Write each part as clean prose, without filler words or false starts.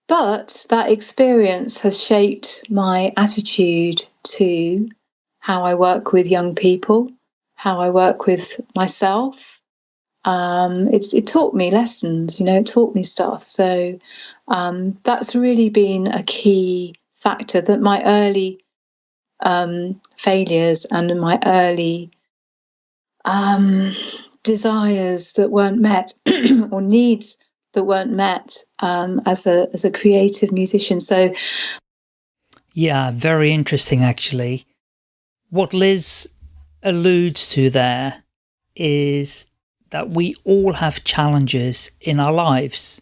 But that experience has shaped my attitude to how I work with young people, how I work with myself. It taught me lessons, it taught me stuff. So that's really been a key factor, that my early failures and my early desires that weren't met or needs that weren't met as a creative musician. So, yeah, very interesting actually. What Liz alludes to there is that we all have challenges in our lives,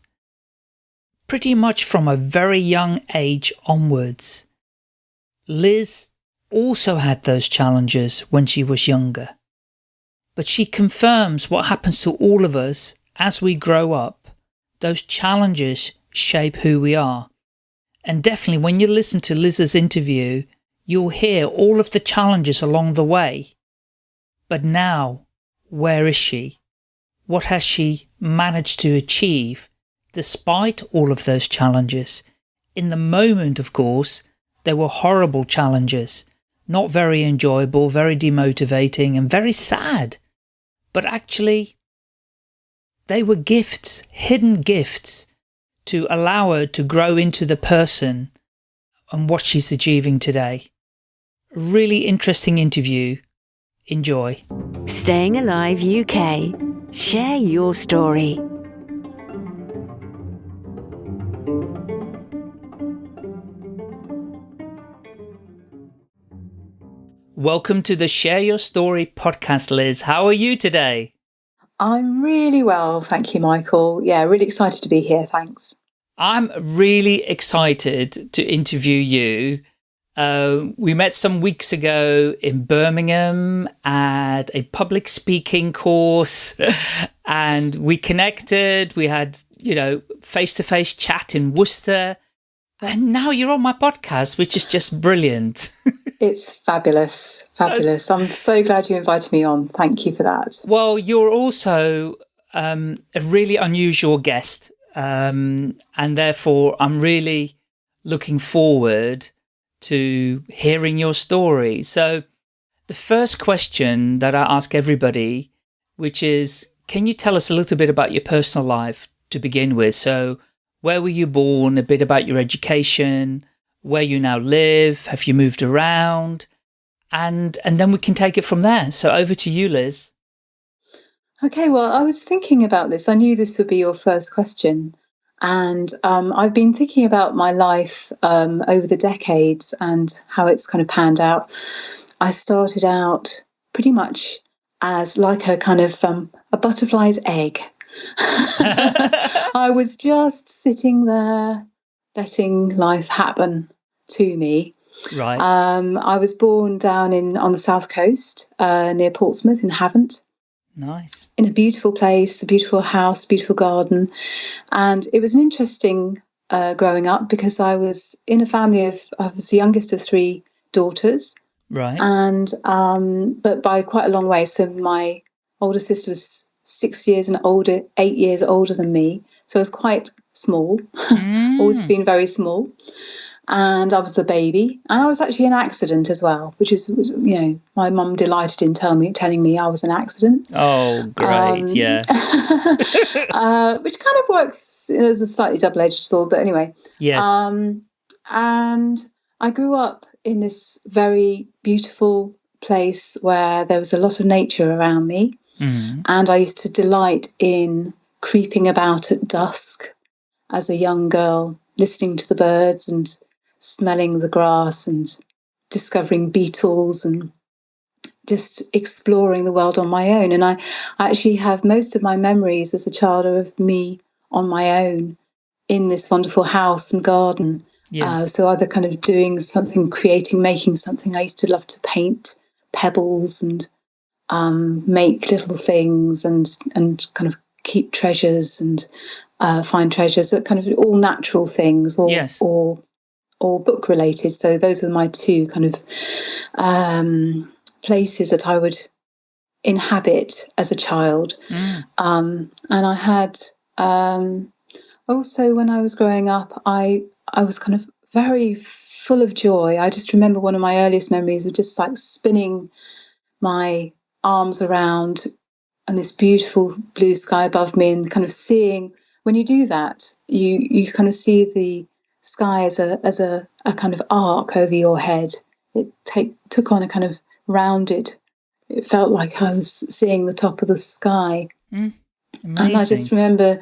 pretty much from a very young age onwards. Liz also had those challenges when she was younger, but she confirms what happens to all of us as we grow up. Those challenges shape who we are. And definitely when you listen to Liz's interview, you'll hear all of the challenges along the way. But now, where is she? What has she managed to achieve despite all of those challenges? In the moment, of course, there were horrible challenges, not very enjoyable, very demotivating and very sad. But actually, they were gifts, hidden gifts, to allow her to grow into the person and what she's achieving today. Really interesting interview. Enjoy. Staying Alive UK. Share your story. Welcome to the Share Your Story podcast, Liz. How are you today? I'm really well, thank you, Michael. Yeah, really excited to be here, thanks. I'm really excited to interview you. We met some weeks ago in Birmingham at a public speaking course and we connected. We had, face-to-face chat in Worcester. And now you're on my podcast, which is just brilliant. It's fabulous, fabulous. I'm so glad you invited me on. Thank you for that. Well, you're also a really unusual guest. And therefore, I'm really looking forward to hearing your story. So the first question that I ask everybody, which is, can you tell us a little bit about your personal life to begin with? So where were you born, a bit about your education, where you now live, have you moved around? And then we can take it from there. So over to you, Liz. Okay, well, I was thinking about this. I knew this would be your first question. And I've been thinking about my life over the decades and how it's kind of panned out. I started out pretty much as like a kind of a butterfly's egg. I was just sitting there letting life happen to me. Right. I was born down on the south coast near Portsmouth in Havant. Nice. In a beautiful place, a beautiful house, beautiful garden. And it was an interesting growing up because I was in a family I was the youngest of three daughters. Right. And, but by quite a long way. So my older sister was 8 years older than me. So I was quite small, always been very small. And I was the baby, and I was actually an accident as well, which was my mum delighted in telling me I was an accident. Oh, great, yeah. Which kind of works as a slightly double-edged sword, but anyway. Yes. And I grew up in this very beautiful place where there was a lot of nature around me, and I used to delight in creeping about at dusk as a young girl, listening to the birds and smelling the grass and discovering beetles and just exploring the world on my own. And I actually have most of my memories as a child of me on my own in this wonderful house and garden. Yes. So either kind of doing something, creating, making something. I used to love to paint pebbles and make little things and kind of keep treasures and find treasures, that kind of all natural things or book related. So those were my two kind of places that I would inhabit as a child. And I had also when I was growing up, I was kind of very full of joy. I just remember one of my earliest memories of just like spinning my arms around and this beautiful blue sky above me, and kind of seeing, when you do that, you kind of see the sky as a kind of arc over your head. It took on a kind of rounded, it felt like I was seeing the top of the sky. And I just remember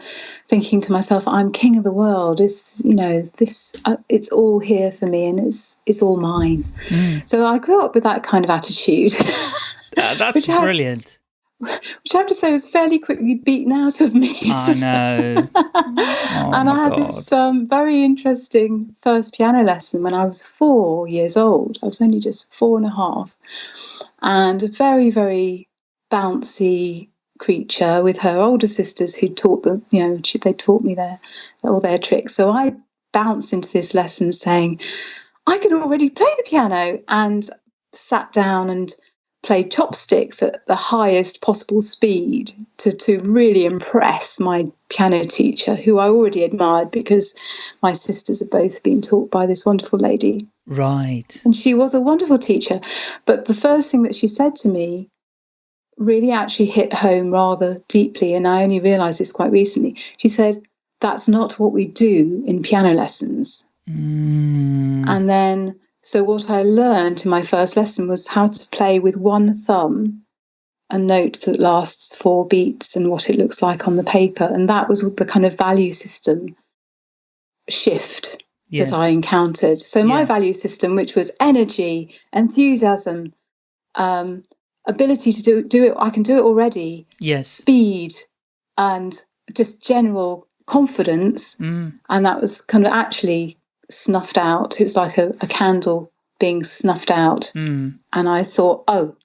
thinking to myself, I'm king of the world. It's, it's all here for me, and it's all mine. So I grew up with that kind of attitude. That's brilliant. Which I have to say was fairly quickly beaten out of me. I know. And I had this very interesting first piano lesson when I was 4 years old. I was only just 4.5. And a very, very bouncy creature with her older sisters who taught them, they taught me all their tricks. So I bounced into this lesson saying, I can already play the piano, and sat down and played chopsticks at the highest possible speed to really impress my piano teacher, who I already admired because my sisters had both been taught by this wonderful lady. Right. And she was a wonderful teacher. But the first thing that she said to me really actually hit home rather deeply, and I only realised this quite recently. She said, that's not what we do in piano lessons. And then, so what I learned in my first lesson was how to play with one thumb a note that lasts 4 beats and what it looks like on the paper. And that was the kind of value system shift that I encountered. So my value system, which was energy, enthusiasm, ability to do it, I can do it already. Yes. Speed and just general confidence. And that was kind of actually snuffed out. It was like a candle being snuffed out. And I thought, oh,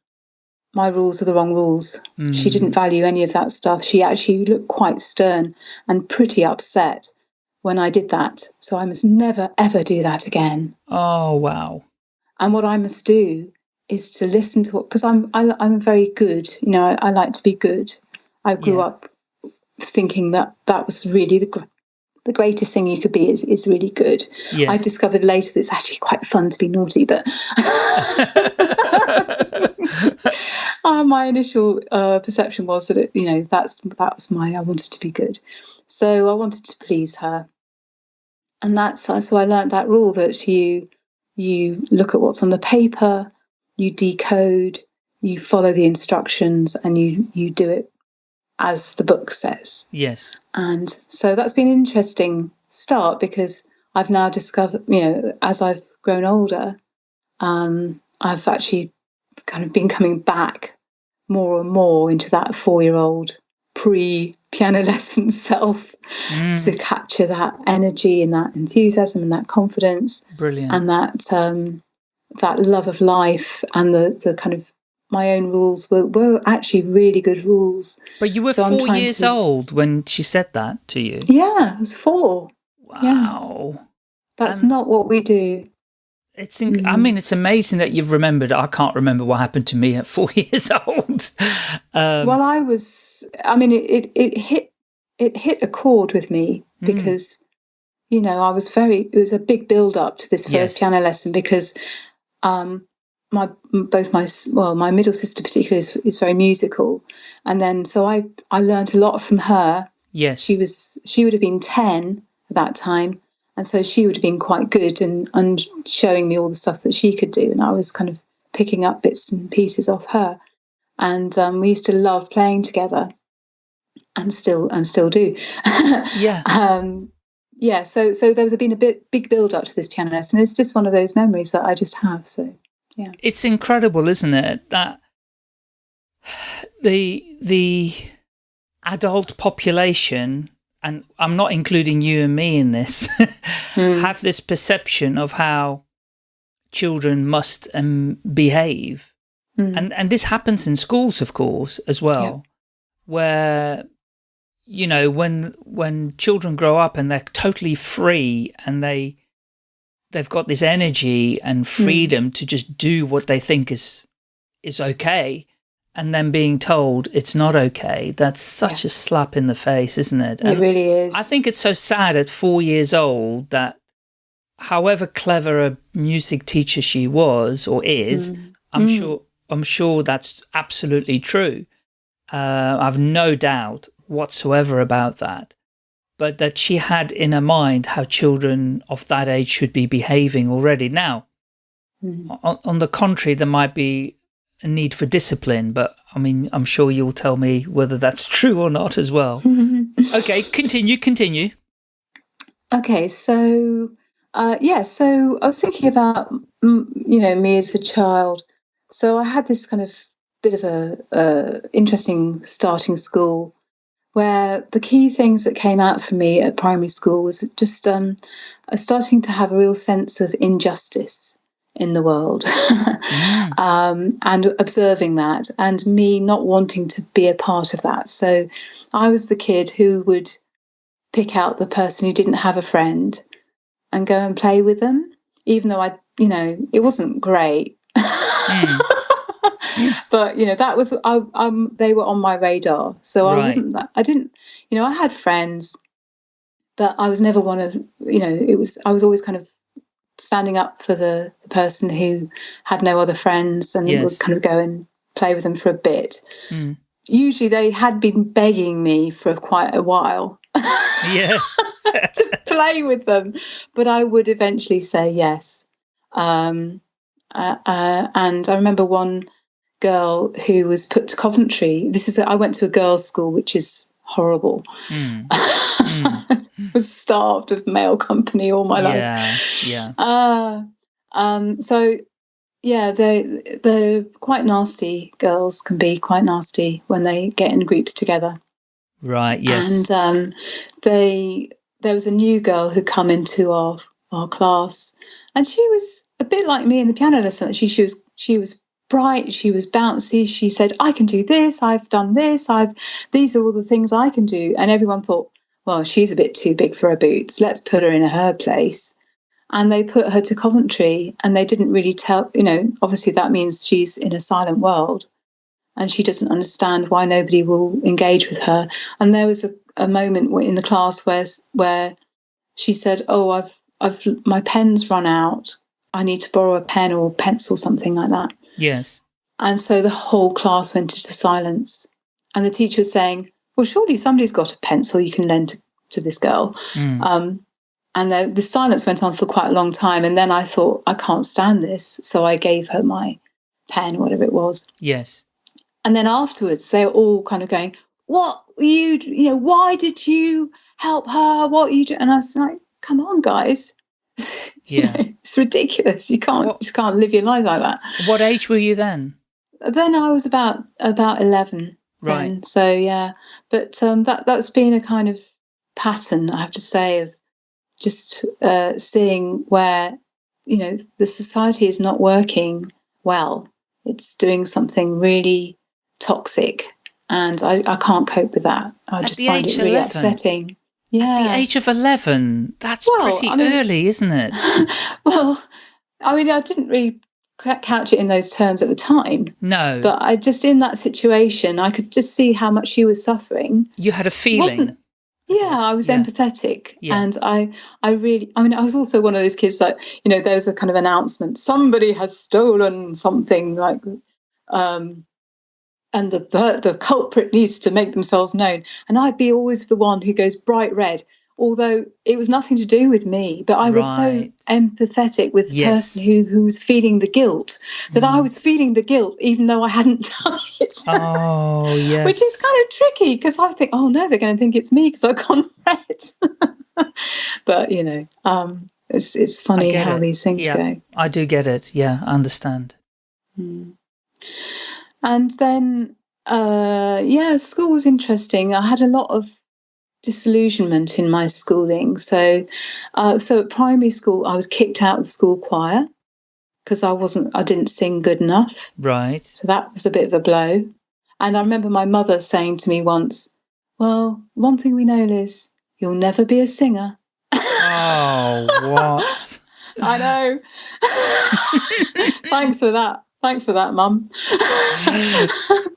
my rules are the wrong rules. She didn't value any of that stuff. She actually looked quite stern and pretty upset when I did that. So I must never, ever do that again. Oh, wow. And what I must do is to listen to what, because I'm very good. I like to be good. I grew up thinking that was really the greatest thing you could be is really good. Yes. I discovered later that it's actually quite fun to be naughty, but my initial perception was that I wanted to be good. So I wanted to please her. And so I learned that rule that you look at what's on the paper, you decode, you follow the instructions, and you do it as the book says. Yes. And so that's been an interesting start, because I've now discovered, as I've grown older, I've actually kind of been coming back more and more into that 4-year-old pre-piano lesson self to capture that energy and that enthusiasm and that confidence. Brilliant. And that love of life, and the kind of my own rules were actually really good rules. But you were 4 years old when she said that to you? Yeah, I was 4. Wow. Yeah. That's not what we do. I mean, it's amazing that you've remembered. I can't remember what happened to me at 4 years old. Well, it hit a chord with me because, it was a big build up to this first piano lesson, because my middle sister particularly is very musical, and then so I learned a lot from her. Yes, she would have been 10 at that time, and so she would have been quite good and showing me all the stuff that she could do, and I was kind of picking up bits and pieces off her, and we used to love playing together, and still do. Yeah. So there's been a big build up to this piano lesson. It's just one of those memories that I just have. So. Yeah. It's incredible, isn't it, that the adult population, and I'm not including you and me in this, have this perception of how children must behave. And this happens in schools, of course, as well, where, when children grow up and they're totally free and they've got this energy and freedom to just do what they think is okay. and then being told it's not okay, that's such a slap in the face, isn't it? It really is. I think it's so sad at 4 years old that however clever a music teacher she was or is, I'm sure that's absolutely true. I've no doubt whatsoever about that. But that she had in her mind how children of that age should be behaving already. Now, on the contrary, there might be a need for discipline, but I mean, I'm sure you'll tell me whether that's true or not as well. Okay, continue. Okay, so so I was thinking about me as a child. So I had this kind of bit of a interesting starting school, where the key things that came out for me at primary school was just starting to have a real sense of injustice in the world and observing that, and me not wanting to be a part of that. So I was the kid who would pick out the person who didn't have a friend and go and play with them, even though it wasn't great. But that was they were on my radar, so I wasn't that. I didn't, I had friends, but I was never one of, I was always kind of standing up for the person who had no other friends and would kind of go and play with them for a bit. Usually they had been begging me for quite a while to play with them, but I would eventually say yes. And I remember one girl who was put to Coventry. I went to a girls' school, which is horrible. I was starved of male company all my life. They're quite nasty. Girls can be quite nasty when they get in groups together. Right. Yes. And there was a new girl who come into our class, and she was a bit like me in the piano lesson. She was bright, she was bouncy, she said, I can do this, I've done this, these are all the things I can do. And everyone thought, well, she's a bit too big for her boots, let's put her in her place. And they put her to Coventry, and they didn't really tell, obviously that means she's in a silent world and she doesn't understand why nobody will engage with her. And there was a moment in the class where she said, oh, I've my pen's run out, I need to borrow a pen or pencil, something like that. Yes. And so the whole class went into silence. And the teacher was saying, well, surely somebody's got a pencil you can lend to this girl. And the silence went on for quite a long time. And then I thought, I can't stand this. So I gave her my pen, whatever it was. Yes. And then afterwards, they were all kind of going, what why did you help her? What you do? And I was like, come on, guys. It's ridiculous. You can't live your life like that. What age were you then? Then I was about 11. Right. Then. So but that's been a kind of pattern, I have to say, of just seeing where the society is not working well. It's doing something really toxic, and I can't cope with that. I just find it really upsetting. Yeah. At the age of 11, that's pretty early, isn't it? Well, I didn't really couch it in those terms at the time. No. But I just, in that situation, I could just see how much she was suffering. You had a feeling. I was empathetic. Yeah. And I really, I was also one of those kids that, there was a kind of announcement, somebody has stolen something, like, and the culprit needs to make themselves known. And I'd be always the one who goes bright red, although it was nothing to do with me. But I was so empathetic with the person who was feeling the guilt, that I was feeling the guilt even though I hadn't done it. Oh, yes. Which is kind of tricky, because I think, oh, no, they're going to think it's me because I've gone red. But, it's funny how these things go. I do get it. Yeah, I understand. And then, school was interesting. I had a lot of disillusionment in my schooling. So at primary school, I was kicked out of the school choir because I didn't sing good enough. Right. So that was a bit of a blow. And I remember my mother saying to me once, well, one thing we know, Liz, you'll never be a singer. Oh, what? I know. Thanks for that. Thanks for that, Mum.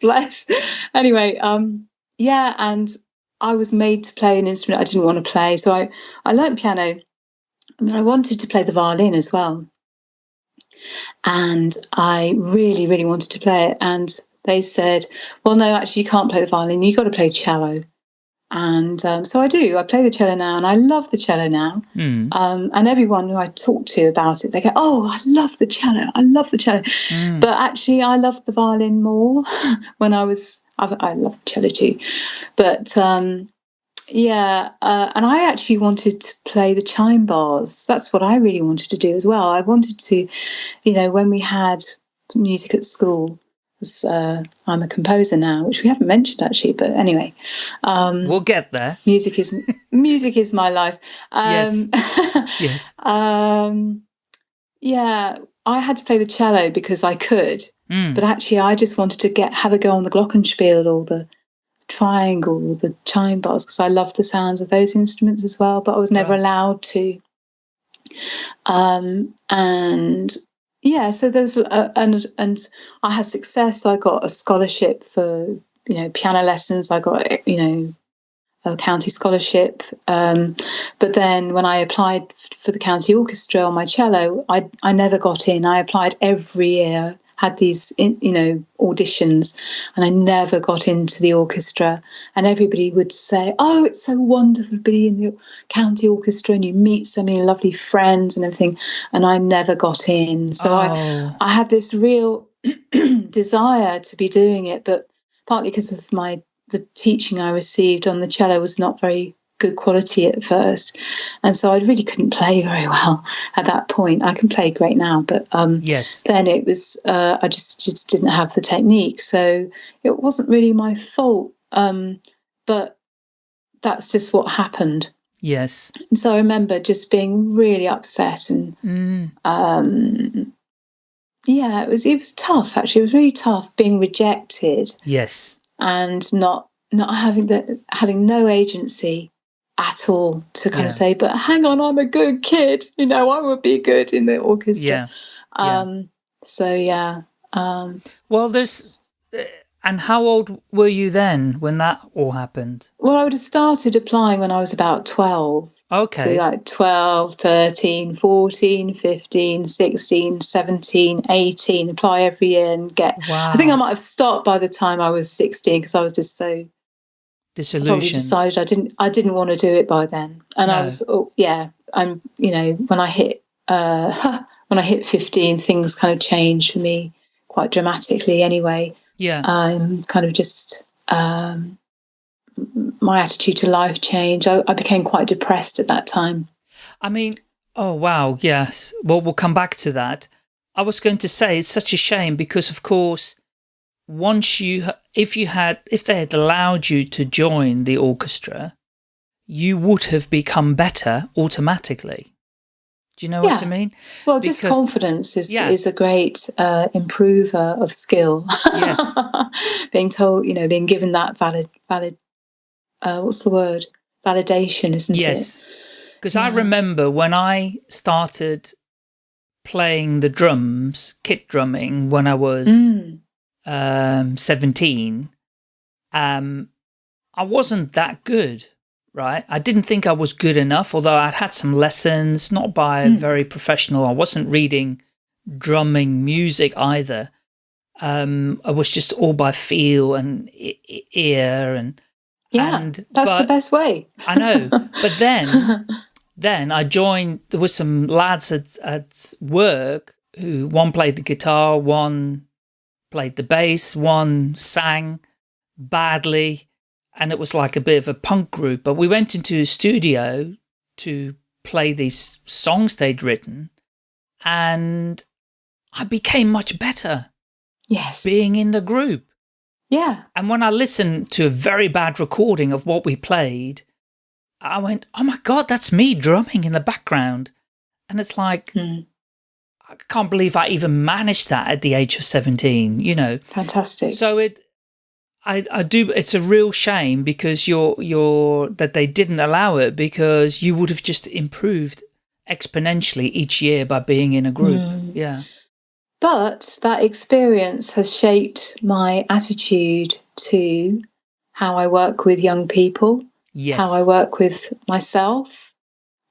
Bless. Anyway, yeah, and I was made to play an instrument I didn't want to play. So I learned piano. I mean, I wanted to play the violin as well. And I really, really wanted to play it. And they said, well, no, actually, you can't play the violin. You've got to play cello. And so I do. I play the cello now, and I love the cello now. And everyone who I talk to about it, they go, oh, I love the cello. I love the cello. But actually, I loved the violin more when I love the cello too. But yeah, and I actually wanted to play the chime bars. That's what I really wanted to do as well. I wanted to, when we had music at school, because I'm a composer now, which we haven't mentioned actually, but anyway. We'll get there. Music is my life. Yes. Yeah, I had to play the cello because I could, but actually I just wanted to have a go on the glockenspiel or the triangle, the chime bars, because I love the sounds of those instruments as well, but I was never allowed to. And yeah, so there was and I had success. I got a scholarship for piano lessons. I got a county scholarship. But then when I applied for the county orchestra on my cello, I never got in. I applied every year, had these auditions, and I never got into the orchestra. And everybody would say, oh, it's so wonderful to be in the county orchestra and you meet so many lovely friends and everything. And I never got in. So I had this real desire to be doing it, but partly because of the teaching I received on the cello was not very good quality at first, and so I really couldn't play very well at that point. I can play great now, but yes, then it was I just didn't have the technique, so it wasn't really my fault, but that's just what happened. Yes. And so I remember just being really upset, and yeah, it was tough actually. It was really tough being rejected. Yes. And not having no agency at all to kind of say, but hang on, I'm a good kid, I would be good in the orchestra. So yeah. Well, and how old were you then when that all happened? Well, I would have started applying when I was about 12. Okay. So like 12, 13, 14, 15, 16, 17, 18, apply every year and get... Wow. I think I might have stopped by the time I was 16 because I was just so... disillusioned. I probably decided I didn't want to do it by then. And I was, when I hit 15, things kind of changed for me quite dramatically anyway. Yeah. Kind of just... my attitude to life changed. I became quite depressed at that time. I mean, oh, wow, yes. Well, we'll come back to that. I was going to say it's such a shame because, of course, if they had allowed you to join the orchestra, you would have become better automatically. Do you know what I mean? Well, just confidence is a great improver of skill. Yes. Being told, being given that valid what's the word? Validation, isn't it? Yes. Because I remember when I started playing the drums, kit drumming, when I was 17, I wasn't that good, right? I didn't think I was good enough, although I'd had some lessons, not by a very professional. I wasn't reading drumming music either. I was just all by feel and ear and... Yeah, that's the best way. I know. But then I joined, there were some lads at work who, one played the guitar, one played the bass, one sang badly, and it was like a bit of a punk group. But we went into a studio to play these songs they'd written, and I became much better. Yes. Being in the group. Yeah. And when I listened to a very bad recording of what we played, I went, oh my God, that's me drumming in the background. And it's like, I can't believe I even managed that at the age of 17, Fantastic. So it's a real shame because that they didn't allow it, because you would have just improved exponentially each year by being in a group. Yeah. But that experience has shaped my attitude to how I work with young people, how I work with myself.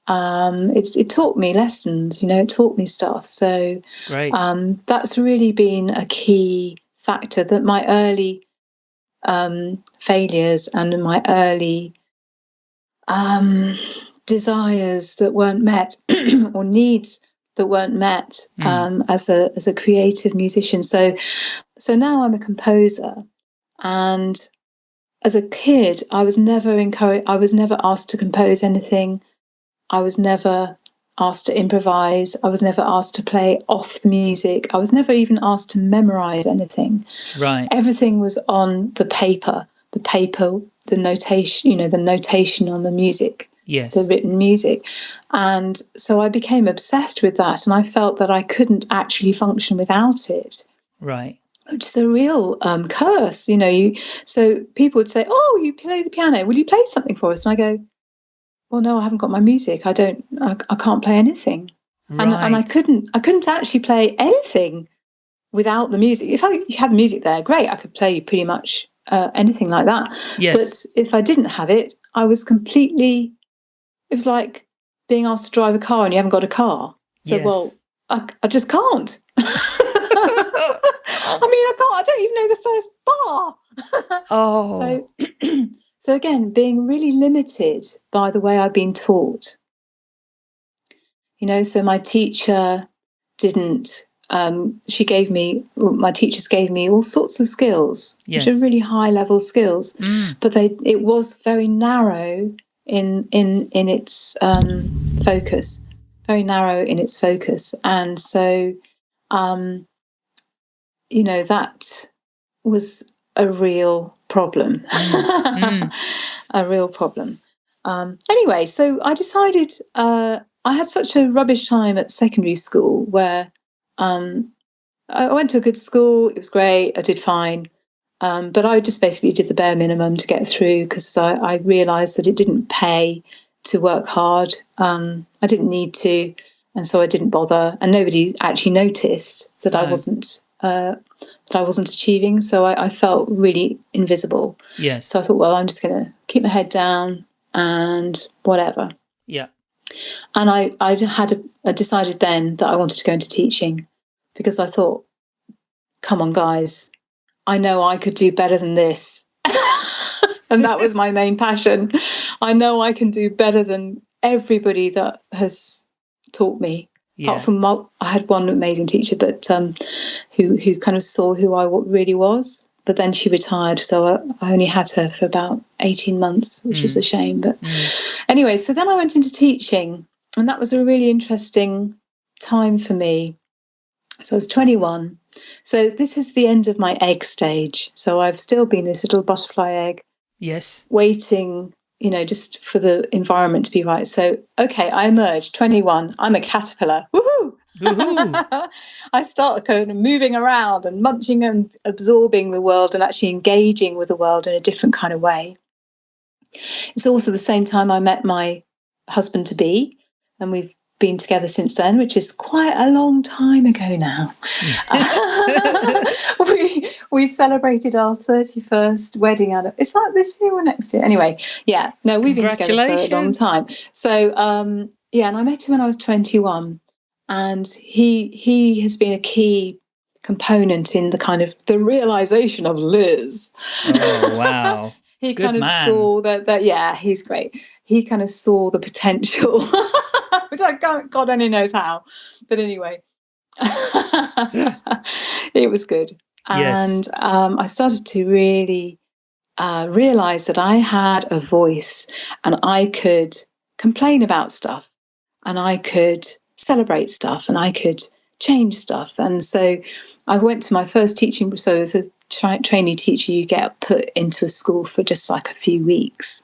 It taught me lessons, it taught me stuff. So that's really been a key factor, that my early failures and my early desires that weren't met or needs that weren't met as a creative musician. So now I'm a composer, and as a kid I was never encouraged. I was never asked to compose anything. I was never asked to improvise. I was never asked to play off the music. I was never even asked to memorize anything. Right. Everything was on the paper, the notation, the notation on the music, the written music. And so I became obsessed with that, and I felt that I couldn't actually function without it. Right. Which is a real curse, So people would say, "Oh, you play the piano. Will you play something for us?" And I go, "Well, no, I haven't got my music. I can't play anything." Right. And I couldn't actually play anything without the music. If you had the music there, great, I could play pretty much anything like that. Yes. But if I didn't have it, I was completely, it was like being asked to drive a car and you haven't got a car. So, well, I just can't. I don't even know the first bar. Oh. So again, being really limited by the way I've been taught. So my teacher didn't, my teachers gave me all sorts of skills, which are really high level skills, but it was very narrow in its focus, very narrow in its focus. And so, that was a real problem, a real problem. Anyway, so I decided, I had such a rubbish time at secondary school where I went to a good school. It was great. I did fine. But I just basically did the bare minimum to get through, because I realised that it didn't pay to work hard. I didn't need to, and so I didn't bother. And nobody actually noticed that I wasn't achieving. So I felt really invisible. Yes. So I thought, well, I'm just going to keep my head down and whatever. Yeah. And I decided then that I wanted to go into teaching, because I thought, come on, guys, I know I could do better than this. And that was my main passion. I know I can do better than everybody that has taught me. Yeah. Apart from I had one amazing teacher, but who kind of saw who I really was. But then she retired, so I only had her for about 18 months, which is a shame. But anyway, so then I went into teaching, and that was a really interesting time for me. So I was 21. So this is the end of my egg stage. So I've still been this little butterfly egg. Yes. Waiting, just for the environment to be right. So, okay, I emerged, 21. I'm a caterpillar. Woohoo! I start kind of moving around and munching and absorbing the world and actually engaging with the world in a different kind of way. It's also the same time I met my husband-to-be, and we've been together since then, which is quite a long time ago now. We celebrated our 31st wedding. Is that this year or next year? Anyway, yeah, no, we've been together for a long time. So, and I met him when I was 21, and he has been a key component in the kind of the realization of Liz. Oh, wow. He Good kind of man. Saw that, yeah, he's great. He kind of saw the potential, which God only knows how. But anyway, it was good. Yes. And I started to really realize that I had a voice, and I could complain about stuff, and I could celebrate stuff, and I could change stuff. And so I went to my first teaching. So as a trainee teacher, you get put into a school for just like a few weeks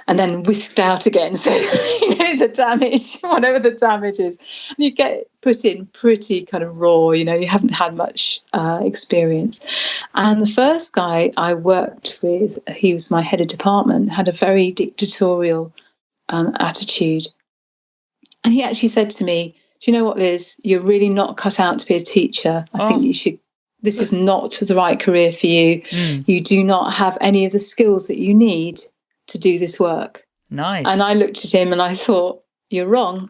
and then whisked out again. So, the damage, whatever the damage is, and you get put in pretty kind of raw, you haven't had much experience. And the first guy I worked with, he was my head of department, had a very dictatorial attitude. And he actually said to me, do you know what, Liz? You're really not cut out to be a teacher. I think you should. This is not the right career for you. You do not have any of the skills that you need to do this work. Nice. And I looked at him and I thought, you're wrong.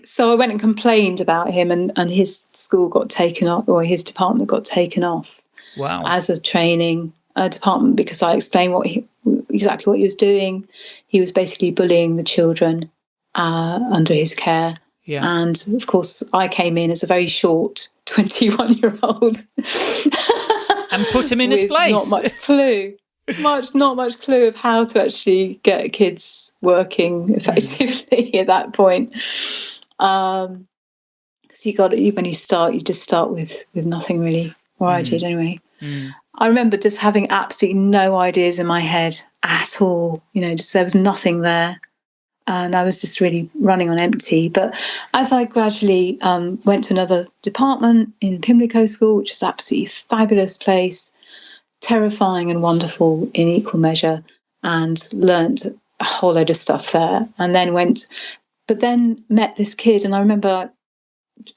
So I went and complained about him, and his school got taken off, or his department got taken off. Wow. As a training department, because I explained exactly what he was doing. He was basically bullying the children under his care. Yeah. And of course, I came in as a very short 21-year-old and put him in his place. Not much clue. Not much clue of how to actually get kids working effectively at that point. Because when you start, you just start with nothing really. Or I did anyway. I remember just having absolutely no ideas in my head at all. Just there was nothing there. And I was just really running on empty. But as I gradually went to another department in Pimlico School, which was absolutely fabulous place, terrifying and wonderful in equal measure, and learnt a whole load of stuff there. And then met this kid. And I remember,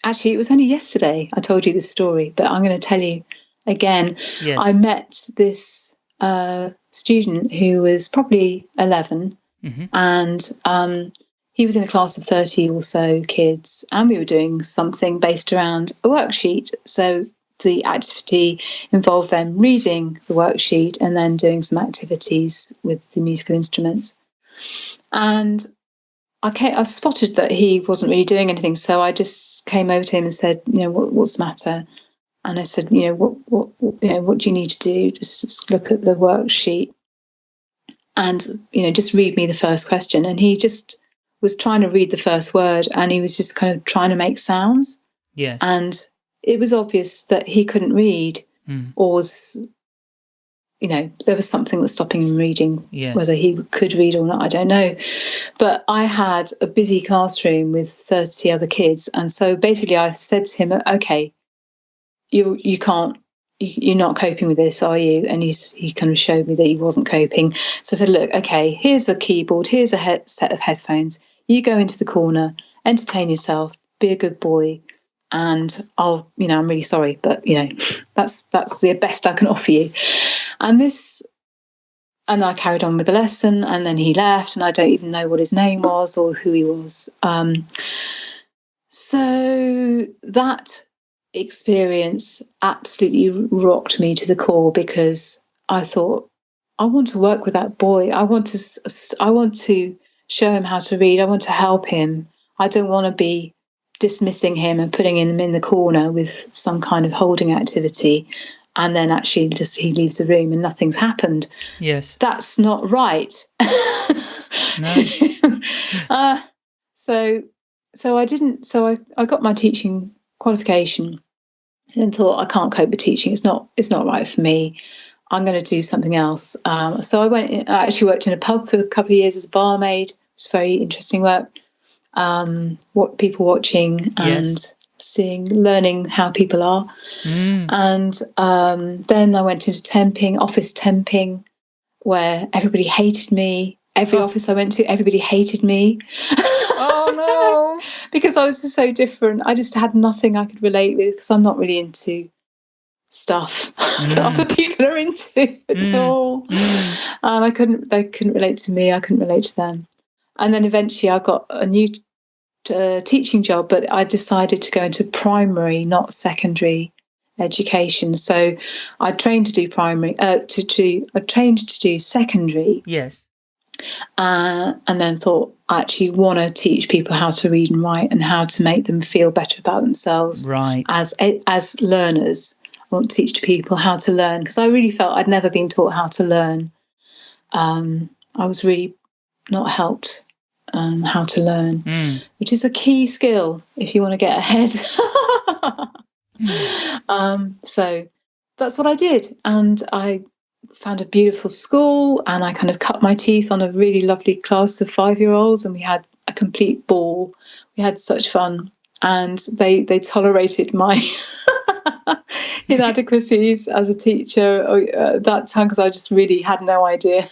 actually, it was only yesterday I told you this story, but I'm going to tell you again. Yes. I met this student who was probably 11. And he was in a class of 30 or so kids, and we were doing something based around a worksheet. So the activity involved them reading the worksheet and then doing some activities with the musical instruments. And I spotted that he wasn't really doing anything, so I just came over to him and said, what's the matter? And I said, what do you need to do? Just look at the worksheet. And, just read me the first question. And he just was trying to read the first word, and he was just kind of trying to make sounds. Yes. And it was obvious that he couldn't read, or was, there was something that's stopping him reading. Yes. Whether he could read or not, I don't know. But I had a busy classroom with 30 other kids. And so basically I said to him, okay, you can't, you're not coping with this, are you? And he kind of showed me that he wasn't coping. So I said, look, okay, here's a keyboard, here's a set of headphones. You go into the corner, entertain yourself, be a good boy, and I'm really sorry, but that's the best I can offer you. And I carried on with the lesson, and then he left, and I don't even know what his name was or who he was. So that experience absolutely rocked me to the core, because I thought, I want to work with that boy. I want to show him how to read. I want to help him. I don't want to be dismissing him and putting him in the corner with some kind of holding activity, and then actually just he leaves the room and nothing's happened. Yes. That's not right. No. So I got my teaching qualification and thought, I can't cope with teaching. It's not right for me. I'm going to do something else. So I actually worked in a pub for a couple of years as a barmaid. It was very interesting work. What people watching and learning how people are. And then I went into office temping, where everybody hated me. Every office I went to, everybody hated me. Oh, no. Because I was just so different. I just had nothing I could relate with, because I'm not really into stuff that other people are into at all. And they couldn't relate to me. I couldn't relate to them. And then eventually I got a new teaching job, but I decided to go into primary, not secondary education. So I trained to do primary, I trained to do secondary. Yes. And then thought, I actually want to teach people how to read and write and how to make them feel better about themselves. Right. As learners. I want to teach people how to learn, because I really felt I'd never been taught how to learn. I was really not helped how to learn, which is a key skill if you want to get ahead. So that's what I did. And I found a beautiful school, and I kind of cut my teeth on a really lovely class of 5-year-olds, and we had a complete ball. We had such fun, and they tolerated my inadequacies as a teacher at that time, because I just really had no idea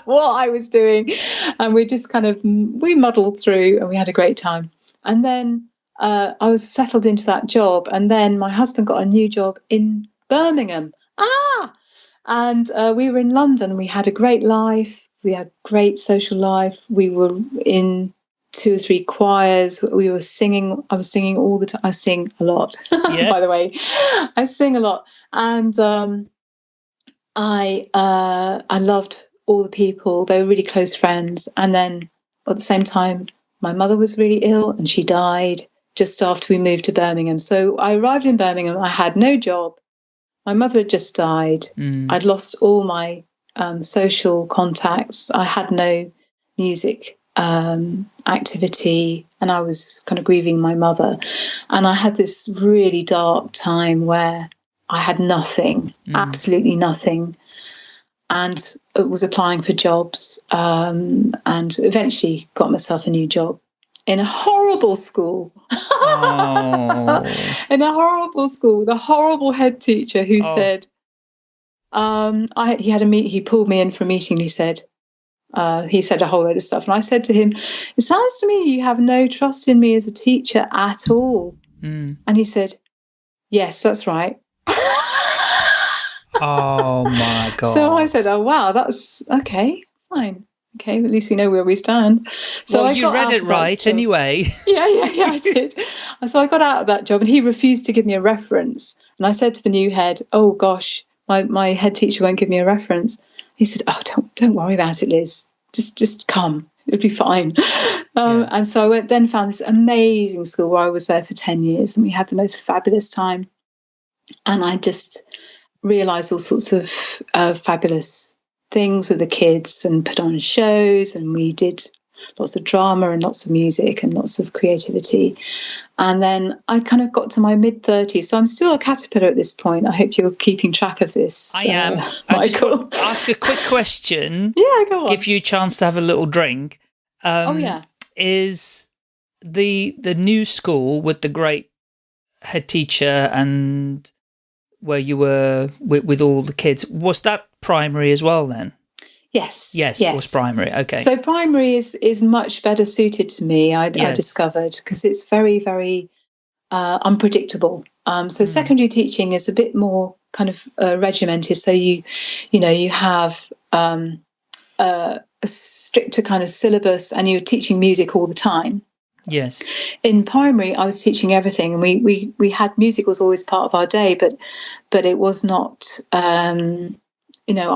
what I was doing. And we muddled through and we had a great time. And then I was settled into that job. And then my husband got a new job in Birmingham. And we were in London. We had a great life. We had great social life. We were in 2 or 3 choirs. We were singing. I was singing all the time. I sing a lot, Yes. by the way. I sing a lot. And I loved all the people. They were really close friends. And then at the same time, my mother was really ill and she died just after we moved to Birmingham. So I arrived in Birmingham. I had no job. My mother had just died. I'd lost all my social contacts. I had no music activity, and I was kind of grieving my mother. And I had this really dark time where I had nothing, absolutely nothing, and was applying for jobs, and eventually got myself a new job in a horrible school. In a horrible school with a horrible head teacher who said, he pulled me in for a meeting. He said a whole load of stuff. And I said to him, it sounds to me you have no trust in me as a teacher at all. And he said, yes, that's right. Oh my God. So I said, oh, wow, that's okay, fine. Okay, at least we know where we stand. So well, you read it right anyway. Yeah, I did. So I got out of that job and he refused to give me a reference. And I said to the new head, oh gosh, my head teacher won't give me a reference. He said, oh, don't worry about it, Liz. Just come. It'll be fine. And so I then found this amazing school where I was there for 10 years and we had the most fabulous time. And I just realised all sorts of fabulous things with the kids and put on shows, and we did lots of drama and lots of music and lots of creativity. And then I kind of got to my mid-30s, so I'm still a caterpillar at this point. I hope you're keeping track of this. I am. I just want to ask a quick question. Yeah, go on. Give you a chance to have a little drink. Yeah. Is the new school with the great head teacher and where you were with all the kids, was that primary as well then? Yes. It was primary. Okay. So primary is much better suited to me, I discovered, because it's very, very unpredictable. So secondary teaching is a bit more kind of regimented. So you have a stricter kind of syllabus, and you're teaching music all the time. Yes. In primary, I was teaching everything, and we had music was always part of our day, but it was not. I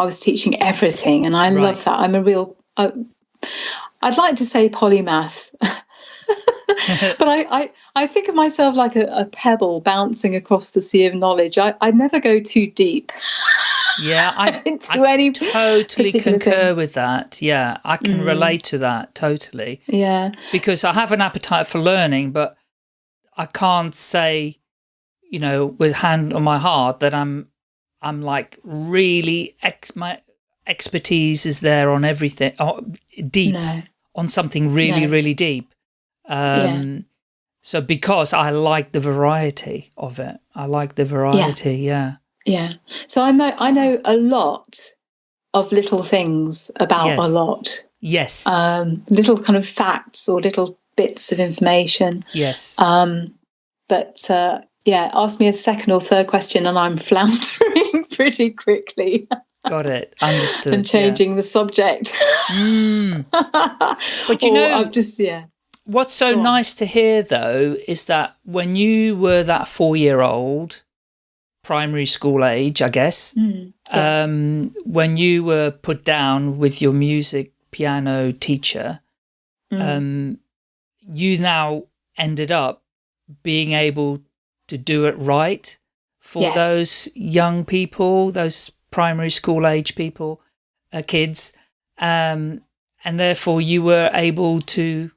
was teaching everything, and I love that. I'm a real. I'd like to say polymath, but I think of myself like a pebble bouncing across the sea of knowledge. I never go too deep. Yeah, I totally concur with that. Yeah, I can relate to that totally. Yeah. Because I have an appetite for learning, but I can't say, with hand on my heart that I'm like really, my expertise is there on everything, deep, on something really, really deep. So because I like the variety of it. I like the variety, yeah. Yeah. So I know a lot of little things about a lot. Yes. Little kind of facts or little bits of information. Yes. But ask me a second or third question and I'm floundering pretty quickly. Got it. Understood. And changing the subject. But what's so nice to hear though is that when you were that 4-year-old, primary school age, I guess, when you were put down with your music piano teacher, you now ended up being able to do it right for those young people, those primary school age people, kids, and therefore you were able to,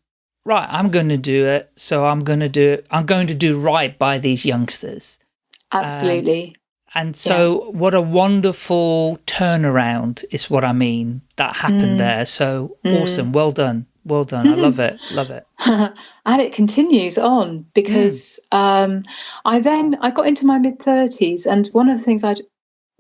right, I'm going to do it, so I'm going to do right by these youngsters. Absolutely. And so what a wonderful turnaround is what I mean that happened there. So awesome. Well done. Well done. I love it. Love it. And it continues on because I got into my mid-30s, and one of the things I'd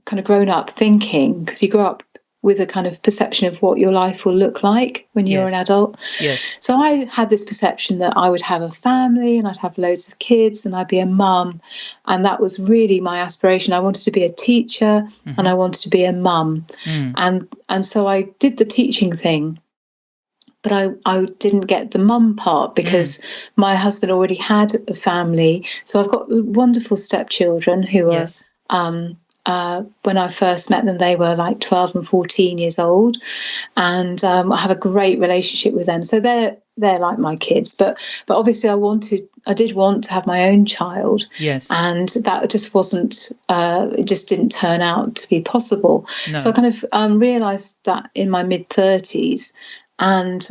kind of grown up thinking, because you grow up with a kind of perception of what your life will look like when you're an adult. Yes. So I had this perception that I would have a family and I'd have loads of kids and I'd be a mum. And that was really my aspiration. I wanted to be a teacher and I wanted to be a mum. And so I did the teaching thing. But I didn't get the mum part because my husband already had a family. So I've got wonderful stepchildren who are, when I first met them, they were like 12 and 14 years old. And I have a great relationship with them. So they're like my kids. But obviously I did want to have my own child. Yes. And that just wasn't, it just didn't turn out to be possible. No. So I kind of realised that in my mid-30s. And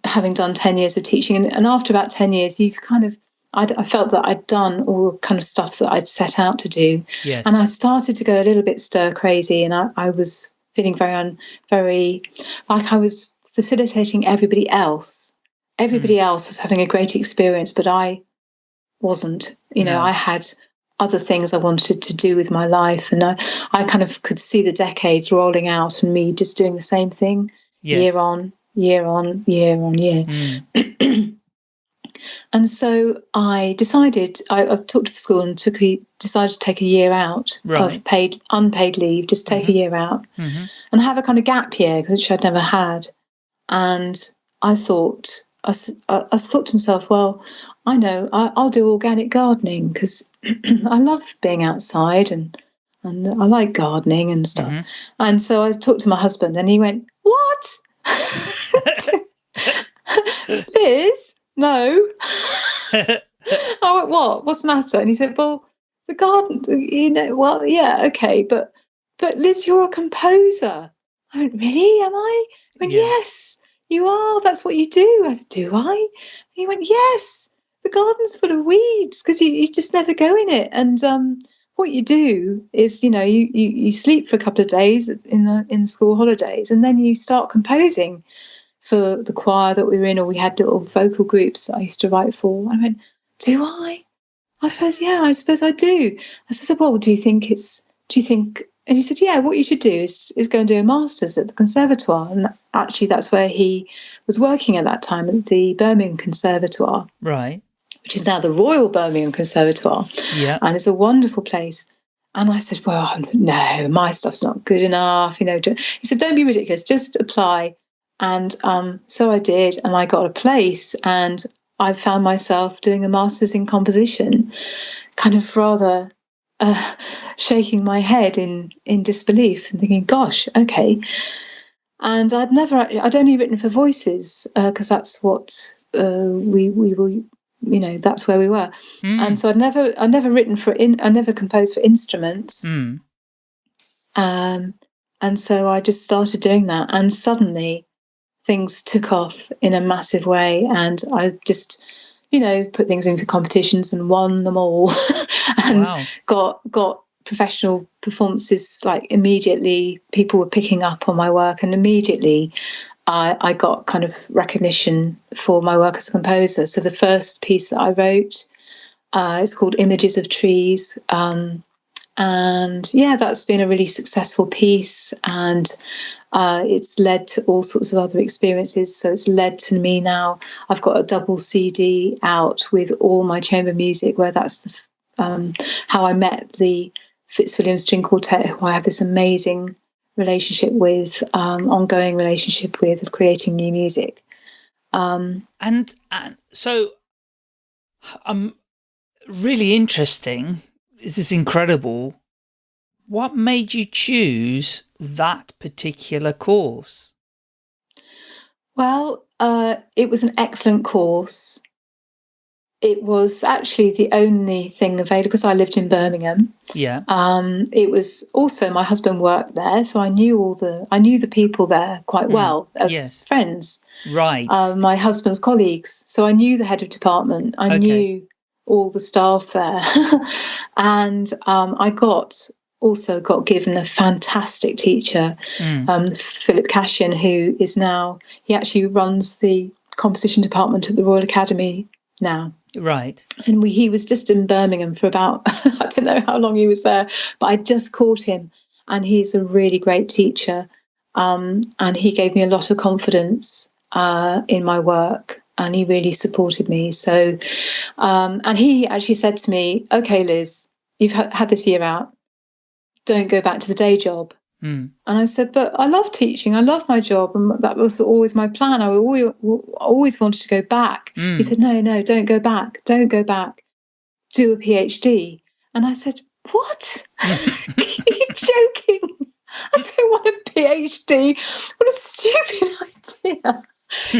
having done 10 years of teaching, and after about 10 years, you've kind of, I felt that I'd done all the kind of stuff that I'd set out to do. Yes. And I started to go a little bit stir crazy, and I was feeling very like I was facilitating everybody else. Everybody else was having a great experience, but I wasn't. I had other things I wanted to do with my life, and I kind of could see the decades rolling out and me just doing the same thing. Yes. Year on year. And so I decided, I talked to the school and decided to take a year out of unpaid leave, just take a year out and have a kind of gap year, which I'd never had. And I thought to myself, well, I know I'll do organic gardening because I love being outside and I like gardening and stuff. And so I talked to my husband and he went, "What? Liz, no." I went, "What? What's the matter?" And he said, "Well, the garden, well, yeah, okay, but Liz, you're a composer." I went, "Really? Am I?" He went, "Yes, you are. That's what you do." I said, "Do I?" And he went, "Yes, the garden's full of weeds because you just never go in it. And what you do is, you sleep for a couple of days in school holidays, and then you start composing for the choir that we were in, or we had little vocal groups that I used to write for." I went, "Do I? I suppose, yeah, I suppose I do." I said, "Well, do you think?" And he said, "Yeah, what you should do is go and do a master's at the conservatoire." And actually, that's where he was working at that time, at the Birmingham Conservatoire. Right. Which is now the Royal Birmingham Conservatoire. Yeah. And it's a wonderful place. And I said, "Well, no, my stuff's not good enough." He said, "Don't be ridiculous, just apply." And so I did, and I got a place, and I found myself doing a master's in composition, kind of rather shaking my head in disbelief and thinking, gosh, okay. And I'd only written for voices because that's what we were, that's where we were. And so I'd never written I never composed for instruments. And so I just started doing that, and suddenly things took off in a massive way, and I just put things in for competitions and won them all. And got professional performances, like immediately people were picking up on my work, and immediately I got kind of recognition for my work as a composer. So the first piece that I wrote is called Images of Trees. And that's been a really successful piece, and it's led to all sorts of other experiences. So it's led to me now, I've got a double CD out with all my chamber music, where that's how I met the Fitzwilliam String Quartet, who I have this amazing relationship with, ongoing relationship with, of creating new music. And so really interesting. This is incredible. What made you choose that particular course? Well, it was an excellent course. It was actually the only thing available because I lived in Birmingham. Yeah. It was also, my husband worked there, so I knew the people there quite well as friends. Right. My husband's colleagues. So I knew the head of department. I knew all the staff there. And I got given a fantastic teacher, Philip Cashion, who is now, he actually runs the composition department at the Royal Academy now. Right. And he was just in Birmingham for about, I don't know how long he was there, but I just caught him, and he's a really great teacher. And he gave me a lot of confidence in my work, and he really supported me. So, and he actually said to me, "Okay, Liz, you've had this year out. Don't go back to the day job." And I said, "But I love teaching. I love my job, and that was always my plan. I always wanted to go back." He said, "No, don't go back. Don't go back. Do a PhD." And I said, "What? Are you joking? I don't want a PhD. What a stupid idea.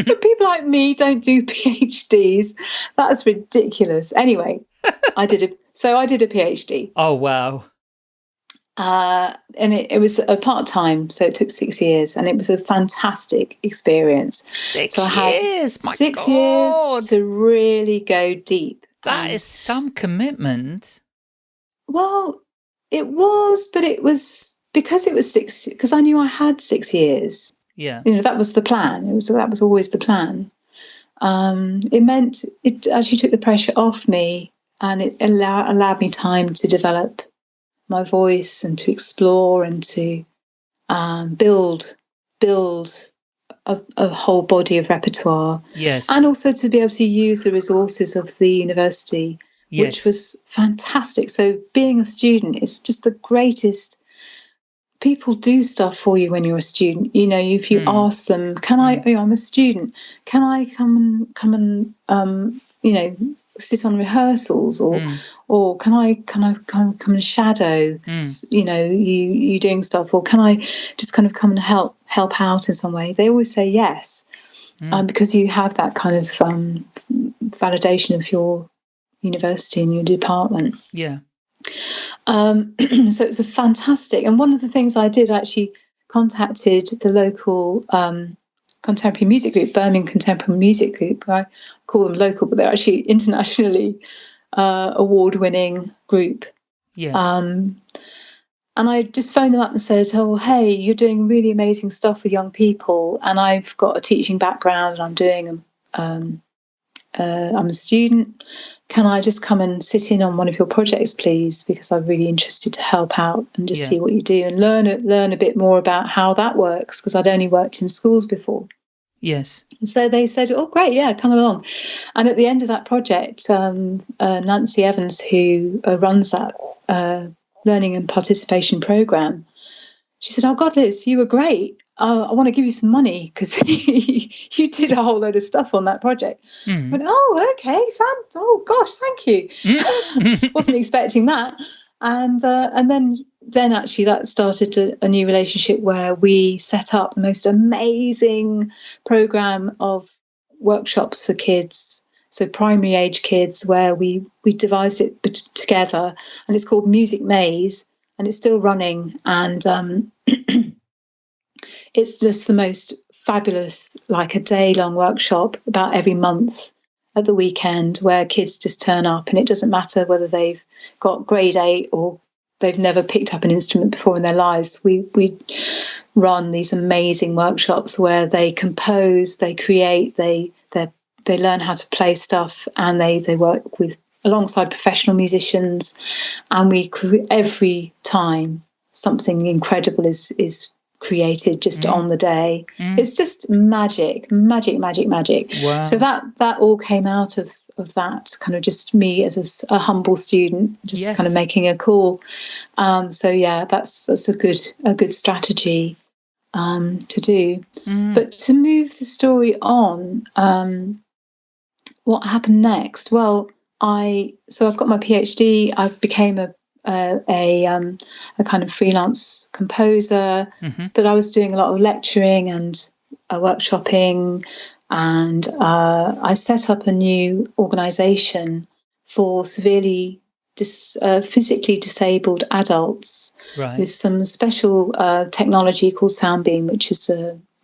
But people like me don't do PhDs. That's ridiculous." Anyway, I did a PhD. Oh, wow. And it was a part-time, so it took 6 years, and it was a fantastic experience. 6 so I years, had 6 years to really go deep. That is some commitment. Well, it was, but it was because it was because I knew I had 6 years. Yeah, that was the plan. That was always the plan. It meant it actually took the pressure off me, and it allowed me time to develop my voice and to explore and to build a whole body of repertoire. Yes. And also to be able to use the resources of the university, yes. which was fantastic. So being a student is just the greatest. People do stuff for you when you're a student. If you ask them, "Can I? I'm a student. Can I come and sit on rehearsals, or can I come and shadow? You doing stuff, or can I just kind of come and help out in some way?" They always say yes, because you have that kind of validation of your university and your department. Yeah. So it's a fantastic, and one of the things I did, I actually contacted the local contemporary music group, Birmingham Contemporary Music Group. I call them local, but they're actually internationally award-winning group. Yes. And I just phoned them up and said, "Oh, hey, you're doing really amazing stuff with young people, and I've got a teaching background, and I'm doing I'm a student. Can I just come and sit in on one of your projects, please? Because I'm really interested to help out and just see what you do and learn a bit more about how that works, because I'd only worked in schools before." Yes. So they said, "Oh, great, yeah, come along." And at the end of that project, Nancy Evans, who runs that learning and participation program, she said, "Oh, God, Liz, you were great. I want to give you some money because you did a whole load of stuff on that project." I went, "Oh, okay, oh gosh, thank you." Wasn't expecting that. And then actually that started a new relationship where we set up the most amazing program of workshops for kids, so primary age kids, where we devised it together, and it's called Music Maze, and it's still running, and it's just the most fabulous, like a day-long workshop about every month at the weekend, where kids just turn up, and it doesn't matter whether they've got grade 8 or they've never picked up an instrument before in their lives. We run these amazing workshops where they compose, they create, they learn how to play stuff, and they work alongside professional musicians, and every time something incredible is created just on the day. It's just magic. Wow. So that all came out of that, kind of just me as a humble student, just kind of making a call. So yeah, that's a good strategy to do. But to move the story on, what happened next? Well, I've got my PhD. I became a kind of freelance composer, but I was doing a lot of lecturing and workshopping, and I set up a new organisation for severely physically disabled adults, with some special technology called Soundbeam, which is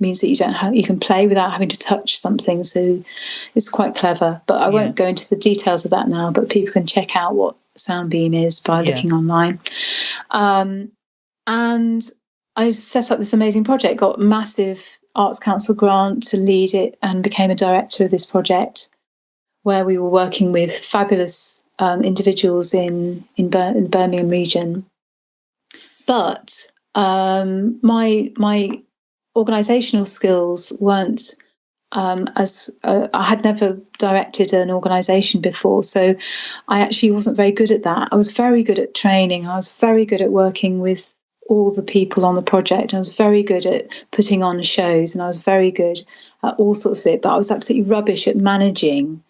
means that you can play without having to touch something. So it's quite clever, but I won't go into the details of that now, but people can check out what Soundbeam is by looking online. And I set up this amazing project, got a massive Arts Council grant to lead it, and became a director of this project, where we were working with fabulous individuals in the Birmingham region. But my organisational skills weren't I had never directed an organisation before, so I actually wasn't very good at that. I was very good at training. I was very good at working with all the people on the project. I was very good at putting on shows, and I was very good at all sorts of it, but I was absolutely rubbish at managing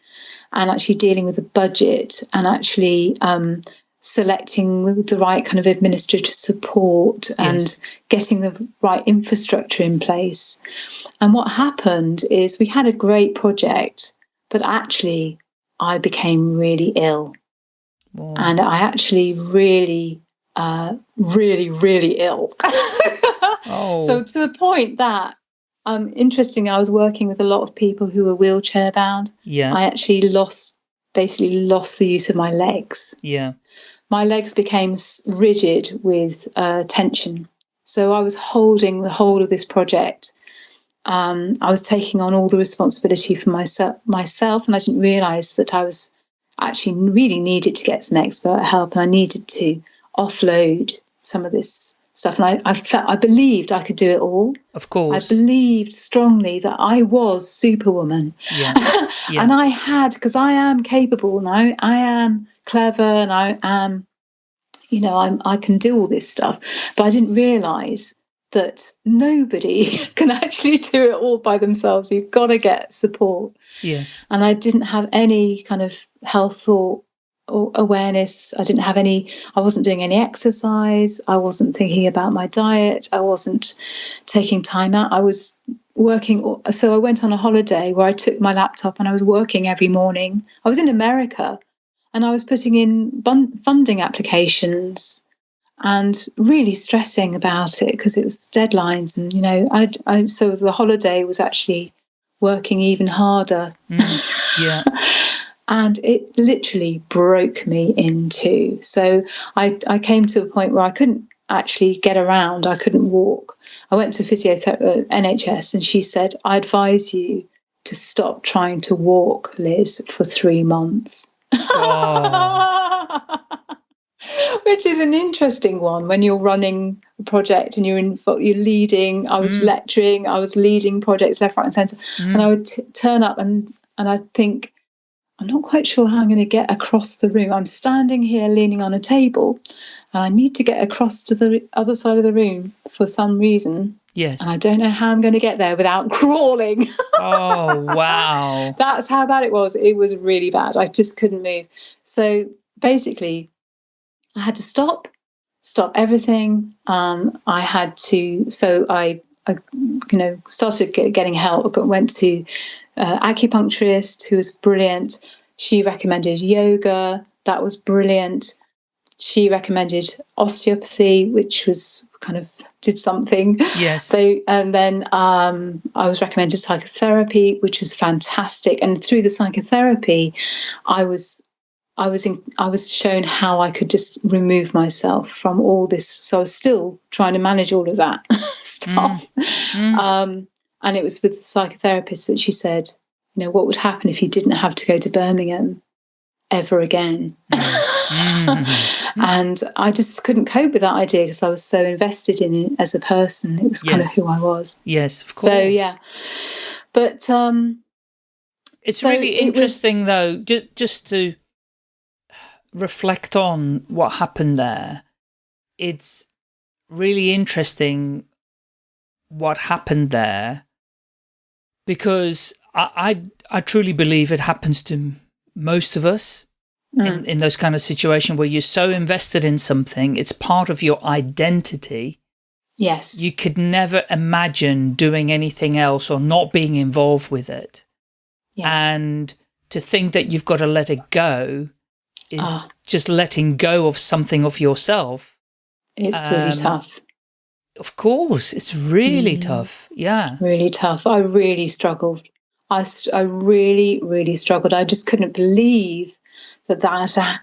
and actually dealing with the budget and actually selecting the right kind of administrative support and getting the right infrastructure in place. And what happened is we had a great project, but actually I became really ill. Whoa. And I actually really ill. Oh. So to the point that, interesting, I was working with a lot of people who were wheelchair bound. Yeah. I actually lost the use of my legs. Yeah. My legs became rigid with tension. So I was holding the whole of this project. I was taking on all the responsibility for myself, and I didn't realise that I was actually really needed to get some expert help, and I needed to offload some of this stuff. And I believed I could do it all. Of course. I believed strongly that I was Superwoman. Yeah. Yeah. And I had, because I am capable and I am clever and I am, I can do all this stuff. But I didn't realise that nobody can actually do it all by themselves. You've got to get support. Yes. And I didn't have any kind of health or awareness. I wasn't doing any exercise. I wasn't thinking about my diet. I wasn't taking time out. I was working. So I went on a holiday where I took my laptop and I was working every morning. I was in America and I was putting in funding applications and really stressing about it because it was deadlines. And, so the holiday was actually working even harder. Yeah. And it literally broke me in two. So I came to a point where I couldn't actually get around. I couldn't walk. I went to NHS and she said, I advise you to stop trying to walk, Liz, for 3 months. Oh. Which is an interesting one when you're running a project and you're leading. I was lecturing, I was leading projects left, right and centre. And I would turn up and I'd think, I'm not quite sure how I'm going to get across the room. I'm standing here leaning on a table and I need to get across to the other side of the room for some reason. Yes. And I don't know how I'm going to get there without crawling. Oh, wow. That's how bad it was. It was really bad. I just couldn't move. So basically, I had to stop everything. I had to, so I started getting help. I went to acupuncturist who was brilliant. She recommended yoga. That was brilliant. She recommended osteopathy, which was kind of did something. Yes. And then I was recommended psychotherapy, which was fantastic. And through the psychotherapy, I was shown how I could just remove myself from all this. So I was still trying to manage all of that stuff. And it was with the psychotherapist that she said, what would happen if you didn't have to go to Birmingham ever again? And I just couldn't cope with that idea because I was so invested in it as a person. It was kind of who I was. Yes, of course. So, yeah. But it's really interesting, though, just to reflect on what happened there. It's really interesting what happened there because I truly believe it happens to most of us in those kind of situations where you're so invested in something, it's part of your identity. Yes. You could never imagine doing anything else or not being involved with it. Yeah. And to think that you've got to let it go is just letting go of something of yourself. It's really tough. Of course, it's really tough. Yeah. Really tough. I really struggled. I really, really struggled. I just couldn't believe that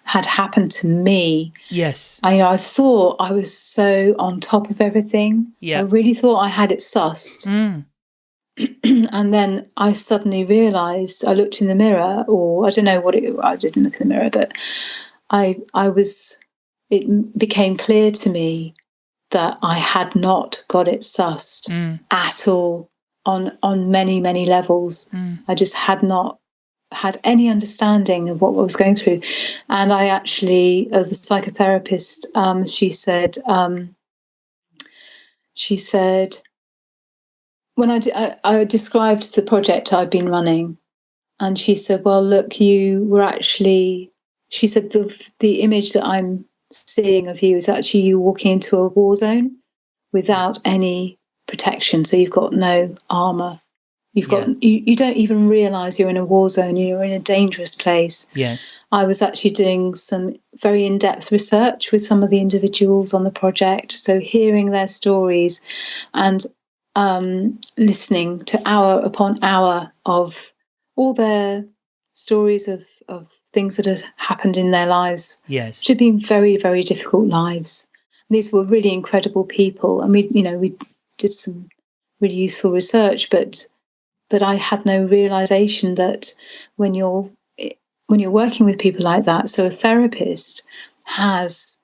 had happened to me. Yes. I thought I was so on top of everything. Yeah. I really thought I had it sussed. And then I suddenly realised, I looked in the mirror, or I don't know I didn't look in the mirror, but it became clear to me that I had not got it sussed at all on many, many levels. I just had not had any understanding of what I was going through. And I actually, the psychotherapist, she said, when I described the project I'd been running, and she said, well, look, you were actually, she said, the image that I'm seeing of you is actually you walking into a war zone without any protection. So you've got no armor. You've got you don't even realize you're in a war zone. You're in a dangerous place. Yes. I was actually doing some very in-depth research with some of the individuals on the project. So hearing their stories and listening to hour upon hour of all their stories of things that had happened in their lives. Yes. Which had been very, very difficult lives. And these were really incredible people. And we did some really useful research, but I had no realization that when you're working with people like that, so a therapist has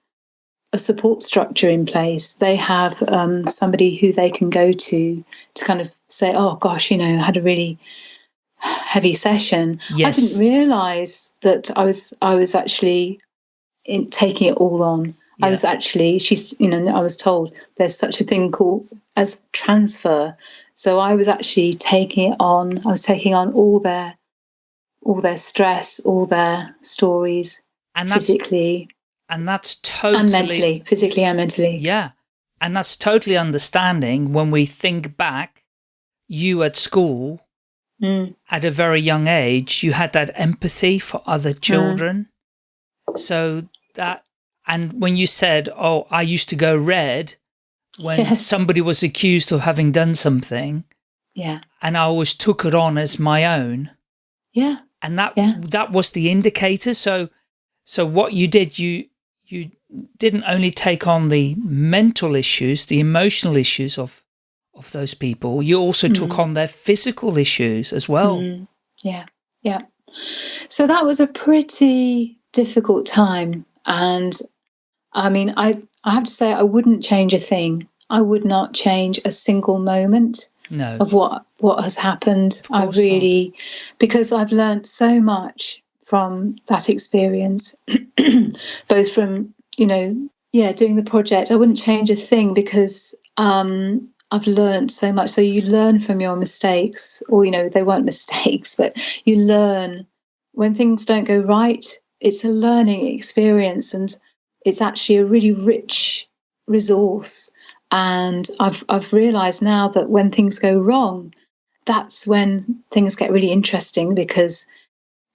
a support structure in place. They have somebody who they can go to kind of say, oh gosh, I had a really heavy session. Yes. I didn't realize that I was actually taking it all on. Yeah. I was actually, I was told there's such a thing called as transfer. So I was actually taking it on. I was taking on all their stress, all their stories, and physically. And that's totally... And mentally, physically and mentally. Yeah. And that's totally understanding when we think back, you at school, at a very young age, you had that empathy for other children. So that, and when you said, oh, I used to go red when somebody was accused of having done something. Yeah. And I always took it on as my own. Yeah. And that was the indicator. So what you did, you didn't only take on the mental issues, the emotional issues of those people, you also took on their physical issues as well. Yeah. Yeah. So that was a pretty difficult time. And I mean, I have to say I wouldn't change a thing. I would not change a single moment of what has happened. I really, because I've learned so much from that experience, both from, doing the project. I wouldn't change a thing because I've learned so much. So you learn from your mistakes, or, they weren't mistakes, but you learn when things don't go right. It's a learning experience, and it's actually a really rich resource. And I've realized now that when things go wrong, that's when things get really interesting, because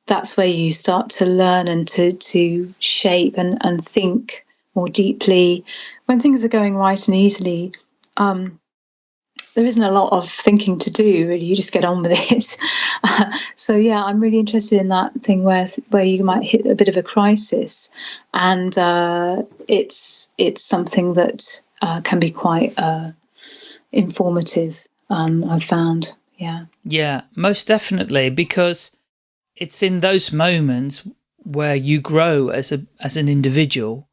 that's where you start to learn and to shape and think more deeply. When things are going right and easily, there isn't a lot of thinking to do, really. You just get on with it. So, yeah, I'm really interested in that thing where you might hit a bit of a crisis. And it's something that can be quite informative, I've found. Yeah. Yeah, most definitely, because it's in those moments where you grow as an individual,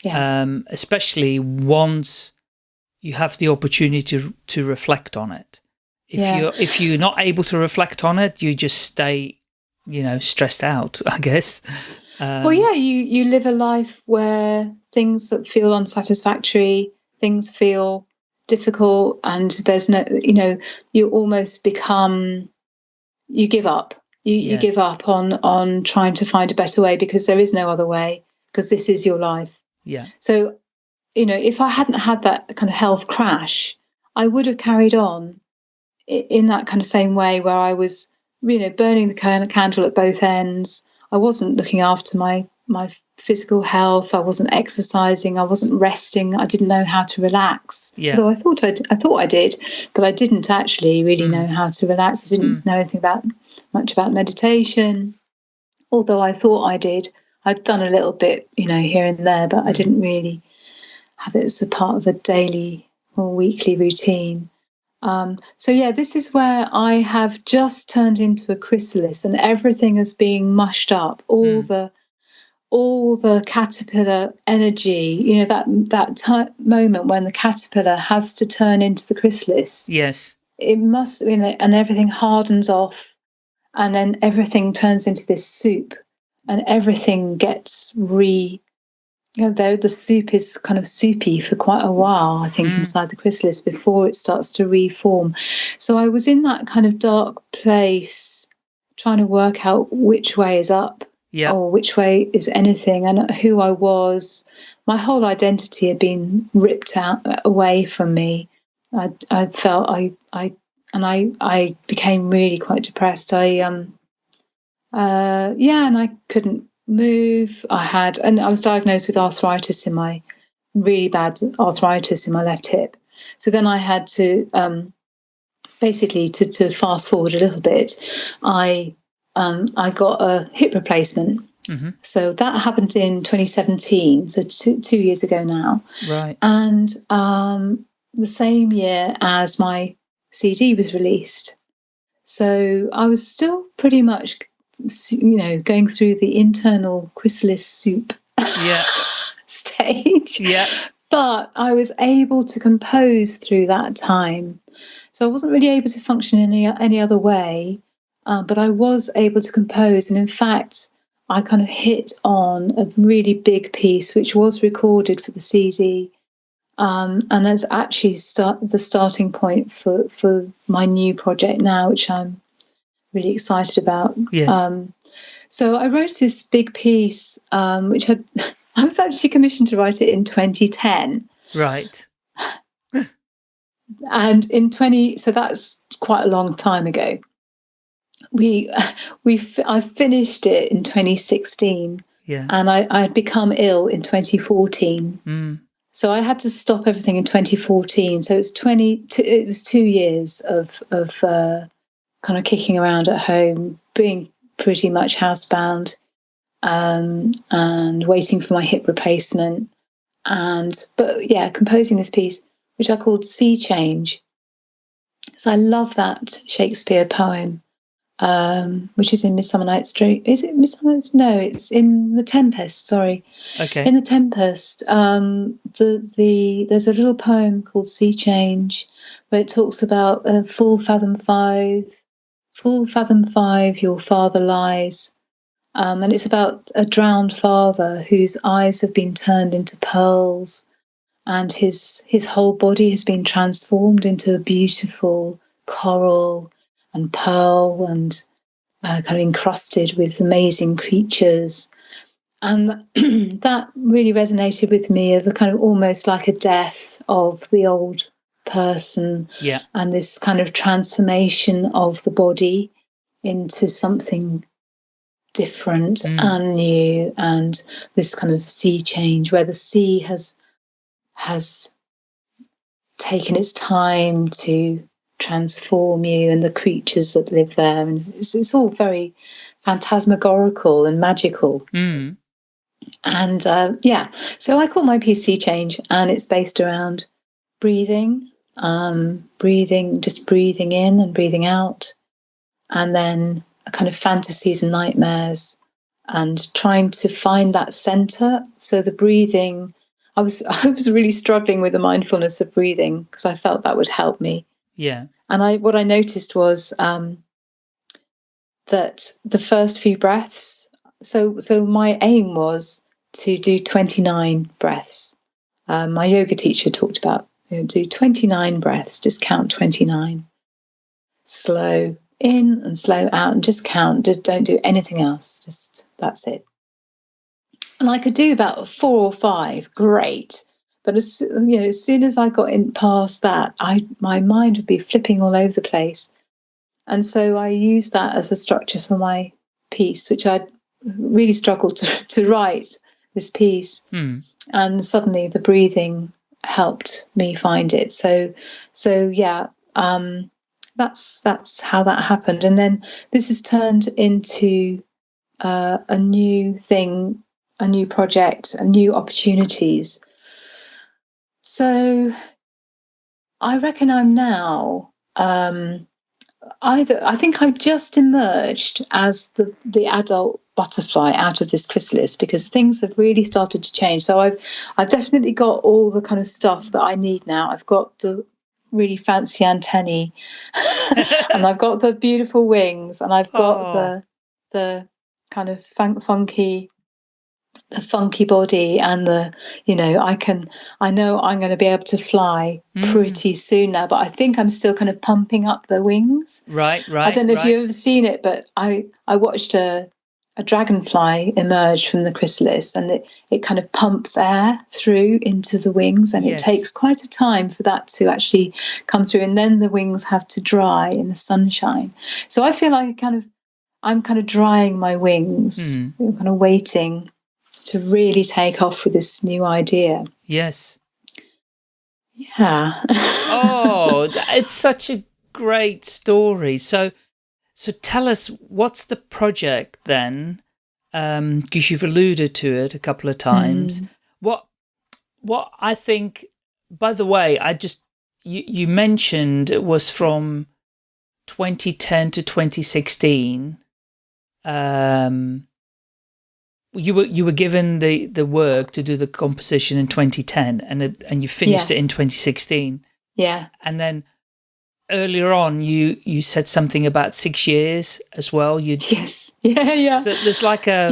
especially once you have the opportunity to reflect on it. If you're not able to reflect on it, you just stay, stressed out, I guess. You live a life where things that feel unsatisfactory, things feel difficult, and there's no, you almost become, you give up. You give up on trying to find a better way, because there is no other way, because this is your life. Yeah. So, if I hadn't had that kind of health crash, I would have carried on in that kind of same way, where I was, burning the candle at both ends. I wasn't looking after my physical health. I wasn't exercising. I wasn't resting. I didn't know how to relax. Yeah. Although I thought I did, but I didn't actually really know how to relax. I didn't know anything much about meditation, although I thought I did. I'd done a little bit, here and there, but I didn't really have it as a part of a daily or weekly routine. This is where I have just turned into a chrysalis, and everything is being mushed up. All all the caterpillar energy, that moment when the caterpillar has to turn into the chrysalis. Yes. It must, and everything hardens off, and then everything turns into this soup, and everything gets the soup is kind of soupy for quite a while, I think, inside the chrysalis before it starts to reform. So I was in that kind of dark place, trying to work out which way is up. Yeah. Or which way is anything, and who I was. My whole identity had been ripped away from me. I felt I became really quite depressed. And I couldn't move. I was diagnosed with arthritis really bad arthritis in my left hip. So then I had to basically to fast forward a little bit. I got a hip replacement. Mm-hmm. So that happened in 2017, so 2 years ago now. Right. And the same year as my CD was released. So I was still pretty much, going through the internal chrysalis soup stage. Yeah. But I was able to compose through that time. So I wasn't really able to function in any other way. But I was able to compose, and in fact, I kind of hit on a really big piece, which was recorded for the CD, and that's actually the starting point for my new project now, which I'm really excited about. Yes. So I wrote this big piece, which I was actually commissioned to write it in 2010. Right. And so that's quite a long time ago. I finished it in 2016, and I had become ill in 2014. So I had to stop everything in 2014. So it was 2 years of kind of kicking around at home, being pretty much housebound, and waiting for my hip replacement, composing this piece, which I called Sea Change. So I love that Shakespeare poem. Which is in Midsummer Night's Dream. Is it Midsummer Night's? No, it's in The Tempest. Sorry. Okay. In The Tempest, there's a little poem called Sea Change, where it talks about full fathom five, your father lies, and it's about a drowned father whose eyes have been turned into pearls, and his whole body has been transformed into a beautiful coral and pearl, and kind of encrusted with amazing creatures. And that really resonated with me, of a kind of almost like a death of the old person, and this kind of transformation of the body into something different and new, and this kind of sea change where the sea has taken its time to transform you and the creatures that live there, and it's all very phantasmagorical and magical. And so I call my piece Sea Change, and it's based around breathing, just breathing in and breathing out, and then a kind of fantasies and nightmares, and trying to find that center. So the breathing, I was really struggling with the mindfulness of breathing, because I felt that would help me. Yeah. And what I noticed was that the first few breaths, so my aim was to do 29 breaths. My yoga teacher talked about, do 29 breaths, just count 29. Slow in and slow out, and just count, just don't do anything else, just that's it. And I could do about 4 or 5, great. But as soon as I got in past that, my mind would be flipping all over the place. And so I used that as a structure for my piece, which I'd really struggled to write, this piece. And suddenly the breathing helped me find it. So that's how that happened. And then this has turned into a new thing, a new project, and new opportunities. So I reckon I'm now I think I've just emerged as the adult butterfly out of this chrysalis, because things have really started to change. So I've definitely got all the kind of stuff that I need now. I've got the really fancy antennae and I've got the beautiful wings, and I've got the kind of funky body, and I know I'm going to be able to fly pretty soon now, but I think I'm still kind of pumping up the wings. Right. I don't know if you've ever seen it, but I watched a dragonfly emerge from the chrysalis, and it kind of pumps air through into the wings, and it takes quite a time for that to actually come through, and then the wings have to dry in the sunshine. So I feel like I'm kind of drying my wings, kind of waiting to really take off with this new idea. Yes. Yeah. Oh, it's such a great story. So tell us, what's the project then? Because you've alluded to it a couple of times. What I think, by the way, you mentioned it was from 2010 to 2016. You were given the work to do the composition in 2010, and you finished it in 2016. Yeah. And then earlier on, you said something about 6 years as well. Yes. Yeah. So there's like a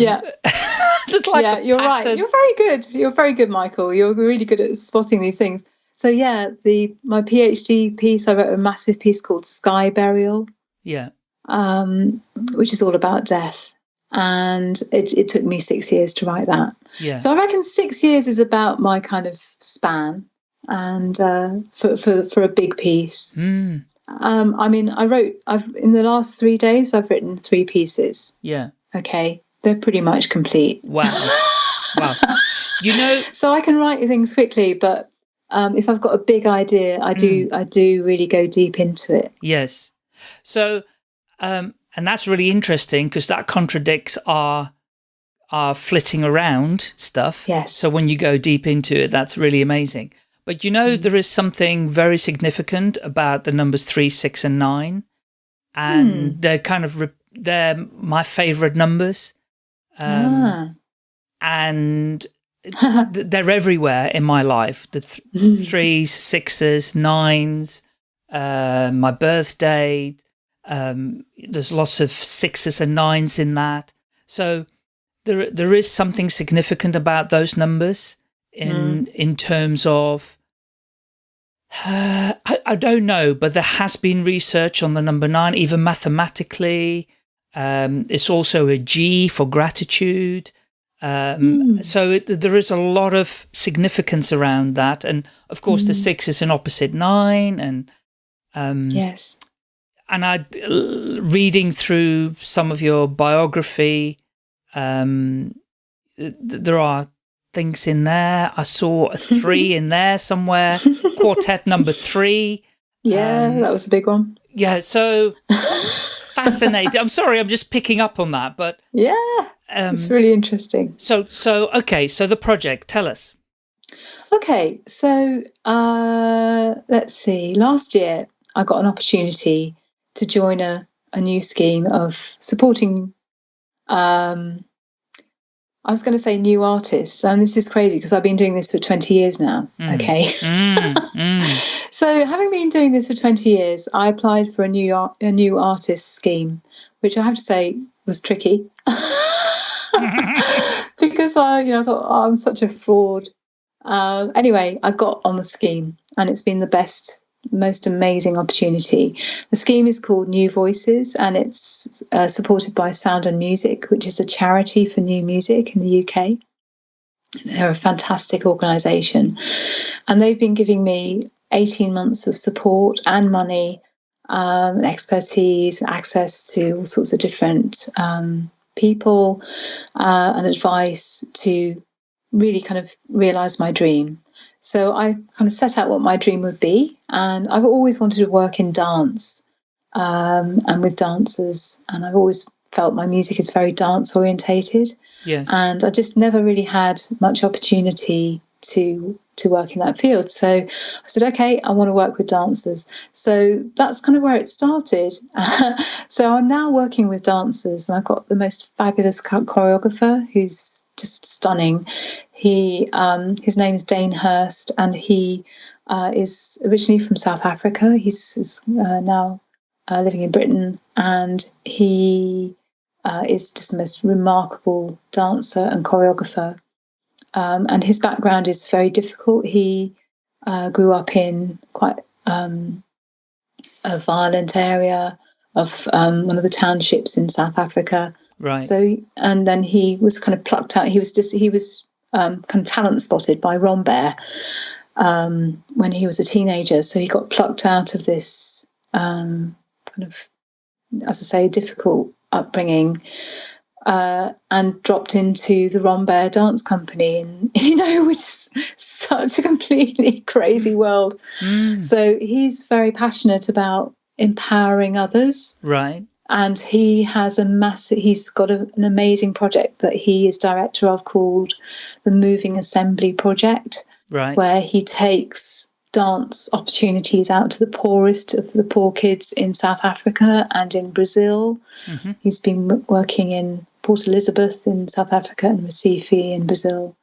there's like a you're right. You're very good. You're very good, Michael. You're really good at spotting these things. So my PhD piece, I wrote a massive piece called Sky Burial. Yeah. Which is all about death. And it took me 6 years to write that. Yeah. So I reckon 6 years is about my kind of span, and for a big piece. I mean, I've in the last 3 days, I've written 3 pieces. Yeah. Okay. They're pretty much complete. Wow. Wow. So I can write things quickly, but if I've got a big idea, I do really go deep into it. Yes. So, and that's really interesting, because that contradicts our flitting around stuff. Yes. So when you go deep into it, that's really amazing. But there is something very significant about the numbers 3, 6, and 9, and they're kind of they're my favorite numbers, and they're everywhere in my life. The 3s, 6s, 9s, my birthday. There's lots of 6s and 9s in that. So there is something significant about those numbers in terms of, I don't know, but there has been research on the number 9, even mathematically. It's also a G for gratitude. So there is a lot of significance around that. And of course the 6 is an opposite 9, and yes. And reading through some of your biography, there are things in there. I saw a 3 in there somewhere, quartet number 3. Yeah, that was a big one. Yeah, so fascinating. I'm sorry, I'm just picking up on that, but yeah, it's really interesting. So okay, so the project, tell us. Okay, so let's see. Last year, I got an opportunity to join a new scheme of supporting, I was going to say new artists, and this is crazy because I've been doing this for 20 years now, okay? So having been doing this for 20 years, I applied for a new artist scheme, which I have to say was tricky because I thought, I'm such a fraud. Anyway, I got on the scheme, and it's been the best, most amazing opportunity. The scheme is called New Voices, and it's supported by Sound and Music, which is a charity for new music in the UK. They're a fantastic organisation, and they've been giving me 18 months of support and money, expertise, access to all sorts of different people, and advice to really kind of realise my dream. So I kind of set out what my dream would be, and I've always wanted to work in dance and with dancers, and I've always felt my music is very dance orientated. Yes. And I just never really had much opportunity to to work in that field. So I said, okay, I want to work with dancers. So that's kind of where it started. So I'm now working with dancers, and I've got the most fabulous choreographer who's just stunning. His name is Dane Hurst, and he is originally from South Africa. He's now living in Britain, and he is just the most remarkable dancer and choreographer. And his background is very difficult. He grew up in quite a violent area of one of the townships in South Africa. Right. So, and then he was kind of plucked out. He was kind of talent spotted by Rambert when he was a teenager. So he got plucked out of this kind of, as I say, difficult upbringing. And dropped into the Rambert dance company, and which is such a completely crazy world. So he's very passionate about empowering others, right? And he has he's got an amazing project that he is director of called the Moving Assembly Project, right? Where he takes dance opportunities out to the poorest of the poor kids in South Africa and in Brazil. Mm-hmm. He's been working in Port Elizabeth in South Africa and Recife in Brazil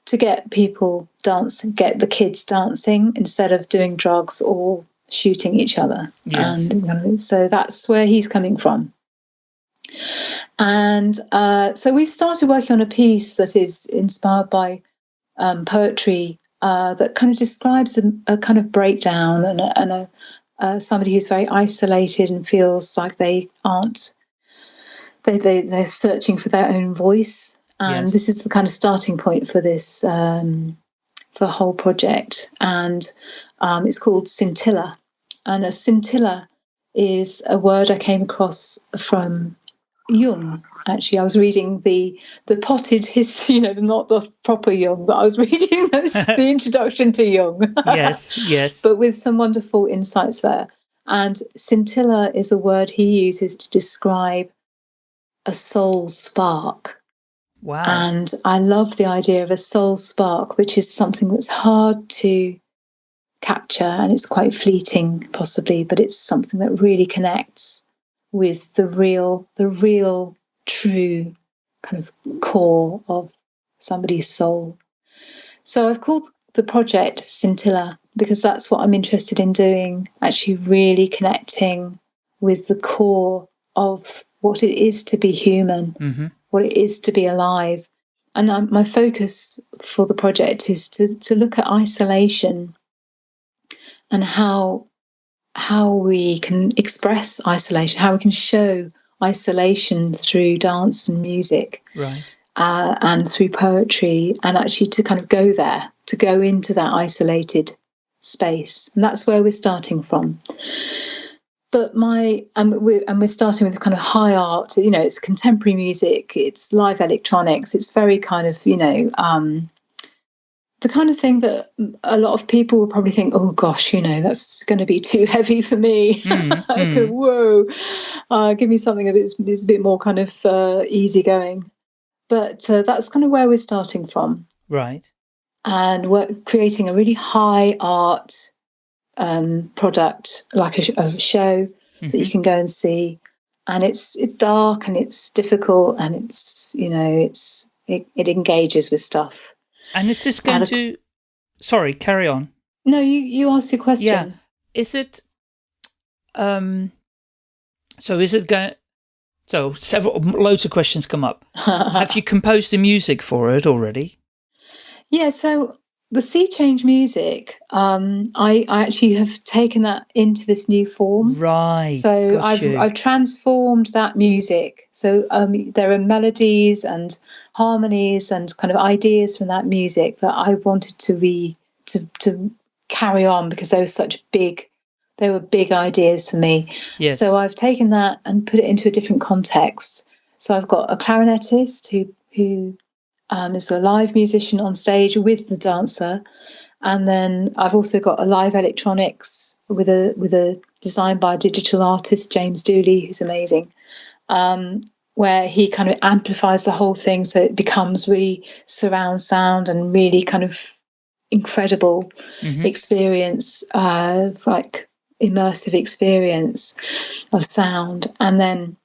to get people dancing, get the kids dancing instead of doing drugs or shooting each other. Yes. And so that's where he's coming from. And so we've started working on a piece that is inspired by poetry that kind of describes a kind of breakdown and somebody who's very isolated and feels like they aren't. They're searching for their own voice, and This is the kind of starting point for this for the whole project. And it's called Scintilla, and a scintilla is a word I came across from Jung. Actually, I was reading the potted history, not the proper Jung, but I was reading the introduction to Jung. Yes. But with some wonderful insights there. And scintilla is a word he uses to describe a soul spark. Wow. And I love the idea of a soul spark, which is something that's hard to capture, and it's quite fleeting possibly, but it's something that really connects with the real true kind of core of somebody's soul. So I've called the project Scintilla because that's what I'm interested in doing, actually really connecting with the core of what it is to be human, mm-hmm. what it is to be alive. And my focus for the project is to look at isolation and how we can express isolation, how we can show isolation through dance and music, right, and through poetry, and actually to kind of go there, to go into that isolated space. And that's where we're starting from. But we're starting with kind of high art, it's contemporary music, it's live electronics, it's very kind of, the kind of thing that a lot of people will probably think, oh gosh, that's going to be too heavy for me. Whoa, give me something that is a bit more kind of easygoing. But that's kind of where we're starting from. Right. And we're creating a really high art product, like a show mm-hmm. that you can go and see. And it's dark and it's difficult and it's, it engages with stuff. And is this going to... Sorry, carry on. No, you asked your question. Yeah. Is it... So is it going... So loads of questions come up. Have you composed the music for it already? Yeah, so the sea change music, I actually have taken that into this new form. Right. So I've transformed that music. So there are melodies and harmonies and kind of ideas from that music that I wanted to carry on because they were big ideas for me. Yes. So I've taken that and put it into a different context. So I've got a clarinetist who is a live musician on stage with the dancer, and then I've also got a live electronics with a design by a digital artist, James Dooley, who's amazing, where he kind of amplifies the whole thing so it becomes really surround sound and really kind of incredible experience, like immersive experience of sound. And then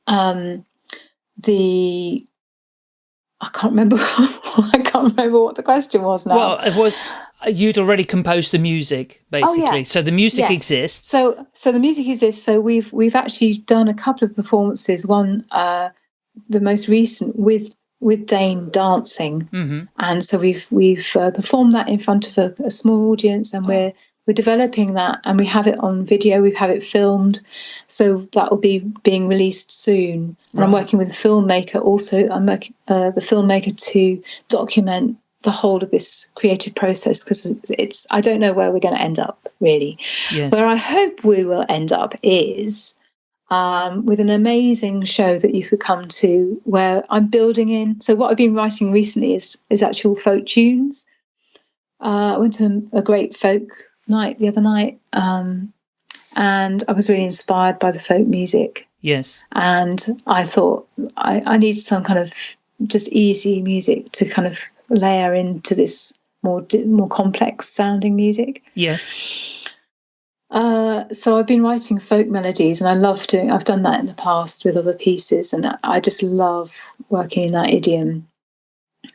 I can't remember what the question was now. Well, it was you'd already composed the music, basically. Oh, yeah. So the music exists. So the music exists. So we've actually done a couple of performances. One, the most recent with Dane dancing, and so we've performed that in front of a small audience, and we're developing that, and we have it on video. We have it filmed, so that will be being released soon. And I'm working with a filmmaker also. I'm working the filmmaker to document the whole of this creative process, because I don't know where we're going to end up, really. Yes. Where I hope we will end up is with an amazing show that you could come to, where I'm building in. So what I've been writing recently is actual folk tunes. I went to a great folk night the other night, and I was really inspired by the folk music. Yes. And I thought I need some kind of just easy music to kind of layer into this more complex sounding music. Yes. So I've been writing folk melodies, and I've done that in the past with other pieces, and I just love working in that idiom.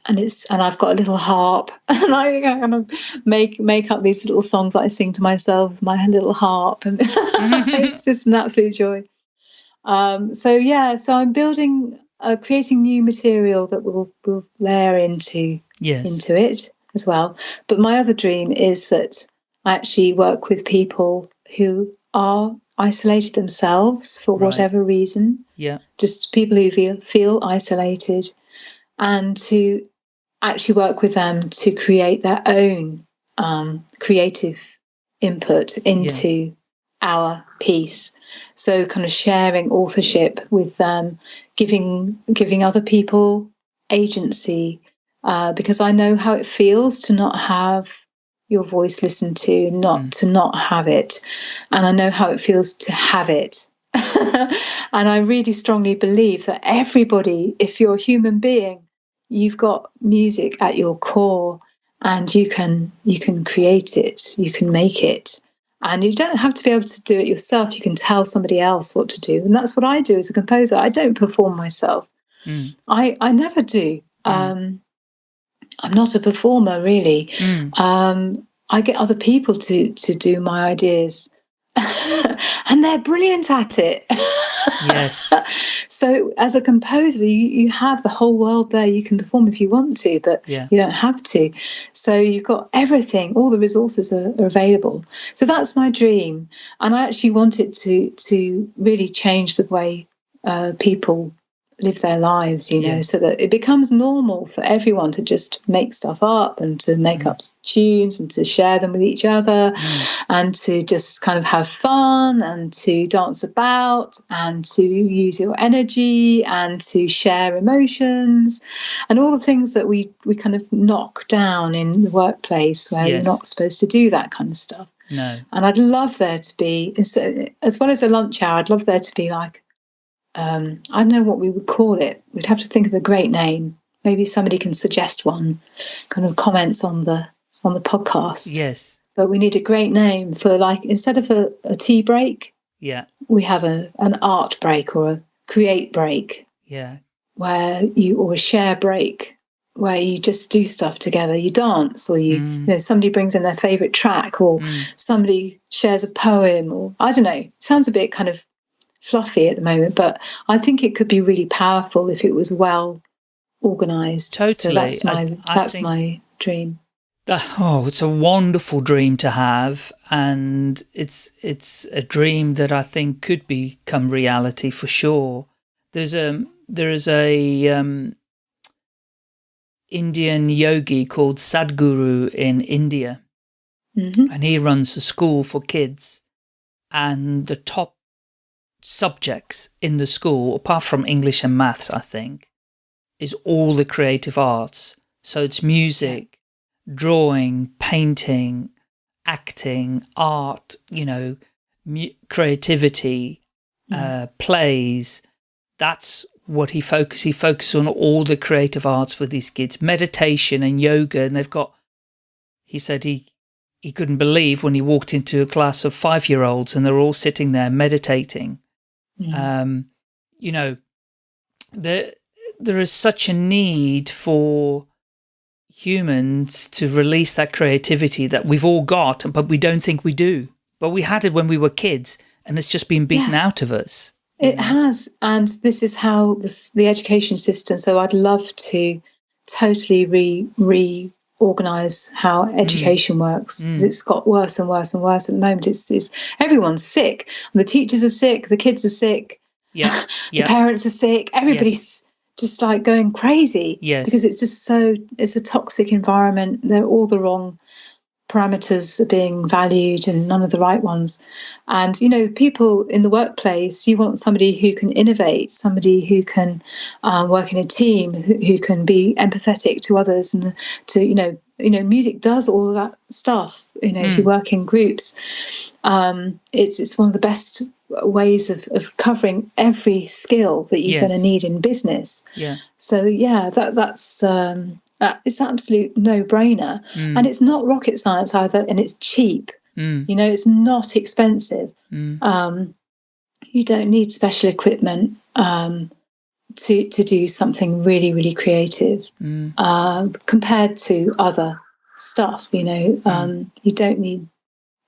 And I've got a little harp, and I kind of make up these little songs that I sing to myself with my little harp, and it's just an absolute joy. So I'm building, creating new material that will layer into it as well. But my other dream is that I actually work with people who are isolated themselves for whatever reason. Yeah, just people who feel isolated, and to actually work with them to create their own creative input into our piece. So kind of sharing authorship with them, giving other people agency, because I know how it feels to not have your voice listened to, to not have it. And I know how it feels to have it. And I really strongly believe that everybody, if you're a human being, you've got music at your core, and you can create it, you can make it, and you don't have to be able to do it yourself. You can tell somebody else what to do, and that's what I do as a composer. I don't perform myself. I never do. I'm not a performer, really. I get other people to do my ideas, and they're brilliant at it. Yes. So as a composer, you have the whole world there. You can perform if you want to, but you don't have to. So you've got everything, all the resources are available. So that's my dream. And I actually want it to really change the way people live their lives, so that it becomes normal for everyone to just make stuff up and to make up tunes and to share them with each other and to just kind of have fun and to dance about and to use your energy and to share emotions and all the things that we kind of knock down in the workplace where you're not supposed to do that kind of stuff. No. And I'd love there to be, as well as a lunch hour, I'd love there to be like, I don't know what we would call it. We'd have to think of a great name. Maybe somebody can suggest one, kind of comments on the podcast. Yes. But we need a great name for, like, instead of a tea break, we have an art break or a create break. Yeah. Or a share break, where you just do stuff together. You dance, or somebody brings in their favourite track, or somebody shares a poem, or I don't know. It sounds a bit kind of fluffy at the moment, but I think it could be really powerful if it was well organised. Totally. So that's my dream. It's a wonderful dream to have, and it's a dream that I think could become reality for sure. There is a Indian yogi called Sadhguru in India, and he runs a school for kids, and the top subjects in the school, apart from English and maths, I think, is all the creative arts. So it's music, drawing, painting, acting, art, creativity, plays. That's what he focuses. He focuses on all the creative arts for these kids, meditation and yoga, and they've got he said he couldn't believe when he walked into a class of 5-year-olds and they're all sitting there meditating. You know, there is such a need for humans to release that creativity that we've all got, but we don't think we do. But we had it when we were kids, and it's just been beaten out of us. It has, and this is how the education system. So I'd love to totally reorganize how education works. It's got worse and worse and worse at the moment. It's everyone's sick. The teachers are sick. The kids are sick. The parents are sick. Everybody's just like going crazy. Because it's just it's a toxic environment. They're all the wrong parameters are being valued and none of the right ones. And, you know, people in the workplace, you want somebody who can innovate, somebody who can work in a team, who can be empathetic to others, and to, you know, music does all of that stuff. You know, if you work in groups, it's one of the best ways of covering every skill that you're going to need in business. So that's it's an absolute no-brainer, and it's not rocket science either, and it's cheap. You know, it's not expensive. You don't need special equipment to do something really, really creative compared to other stuff. You know, you don't need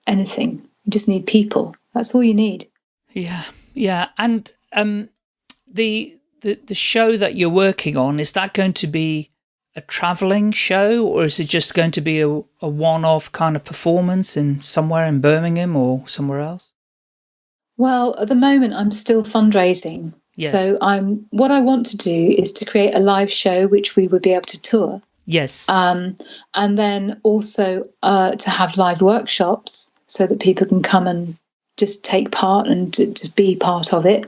anything. You just need people. That's all you need. Yeah. And the show that you're working on, is that going to be a travelling show, or is it just going to be a one-off kind of performance in somewhere in Birmingham or somewhere else? Well, at the moment, I'm still fundraising. So what I want to do is to create a live show which we would be able to tour. And then also to have live workshops so that people can come and just take part and just be part of it.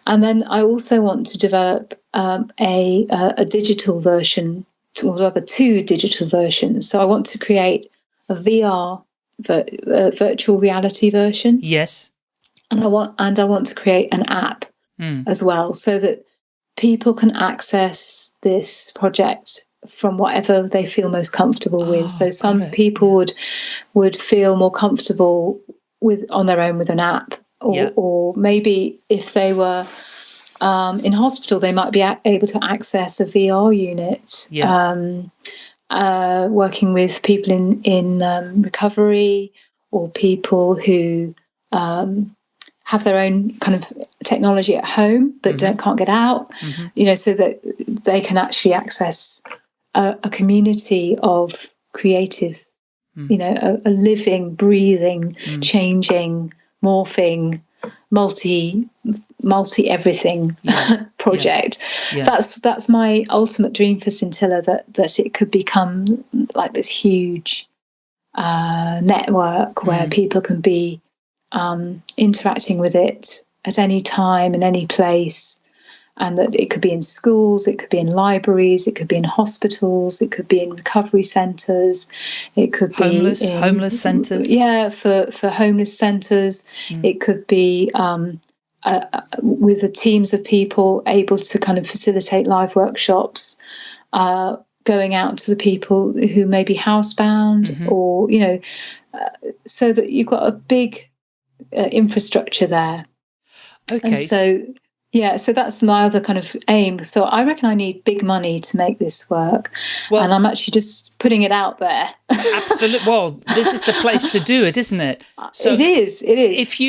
And then I also want to develop a digital version, or rather 2 digital versions. So I want to create a VR, virtual reality version. And I want to create an app as well, so that people can access this project from whatever they feel most comfortable with. So some people would feel more comfortable on their own with an app, or maybe if they were in hospital, they might be able to access a VR unit. Working with people in recovery, or people who have their own kind of technology at home but can't get out. You know, so that they can actually access a community of creative, you know, a living, breathing, changing, morphing, multi everything project. That's my ultimate dream for Scintilla, that it could become like this huge network where people can be interacting with it at any time in any place. And that it could be in schools, it could be in libraries, it could be in hospitals, it could be in recovery centres, it could be in homeless centres. For homeless centres. It could be with the teams of people able to kind of facilitate live workshops, going out to the people who may be housebound, or, you know, so that you've got a big infrastructure there. And so that's my other kind of aim. So I reckon I need big money to make this work. And I'm actually just putting it out there. Absolutely. Well, this is the place to do it, isn't it? So it is. If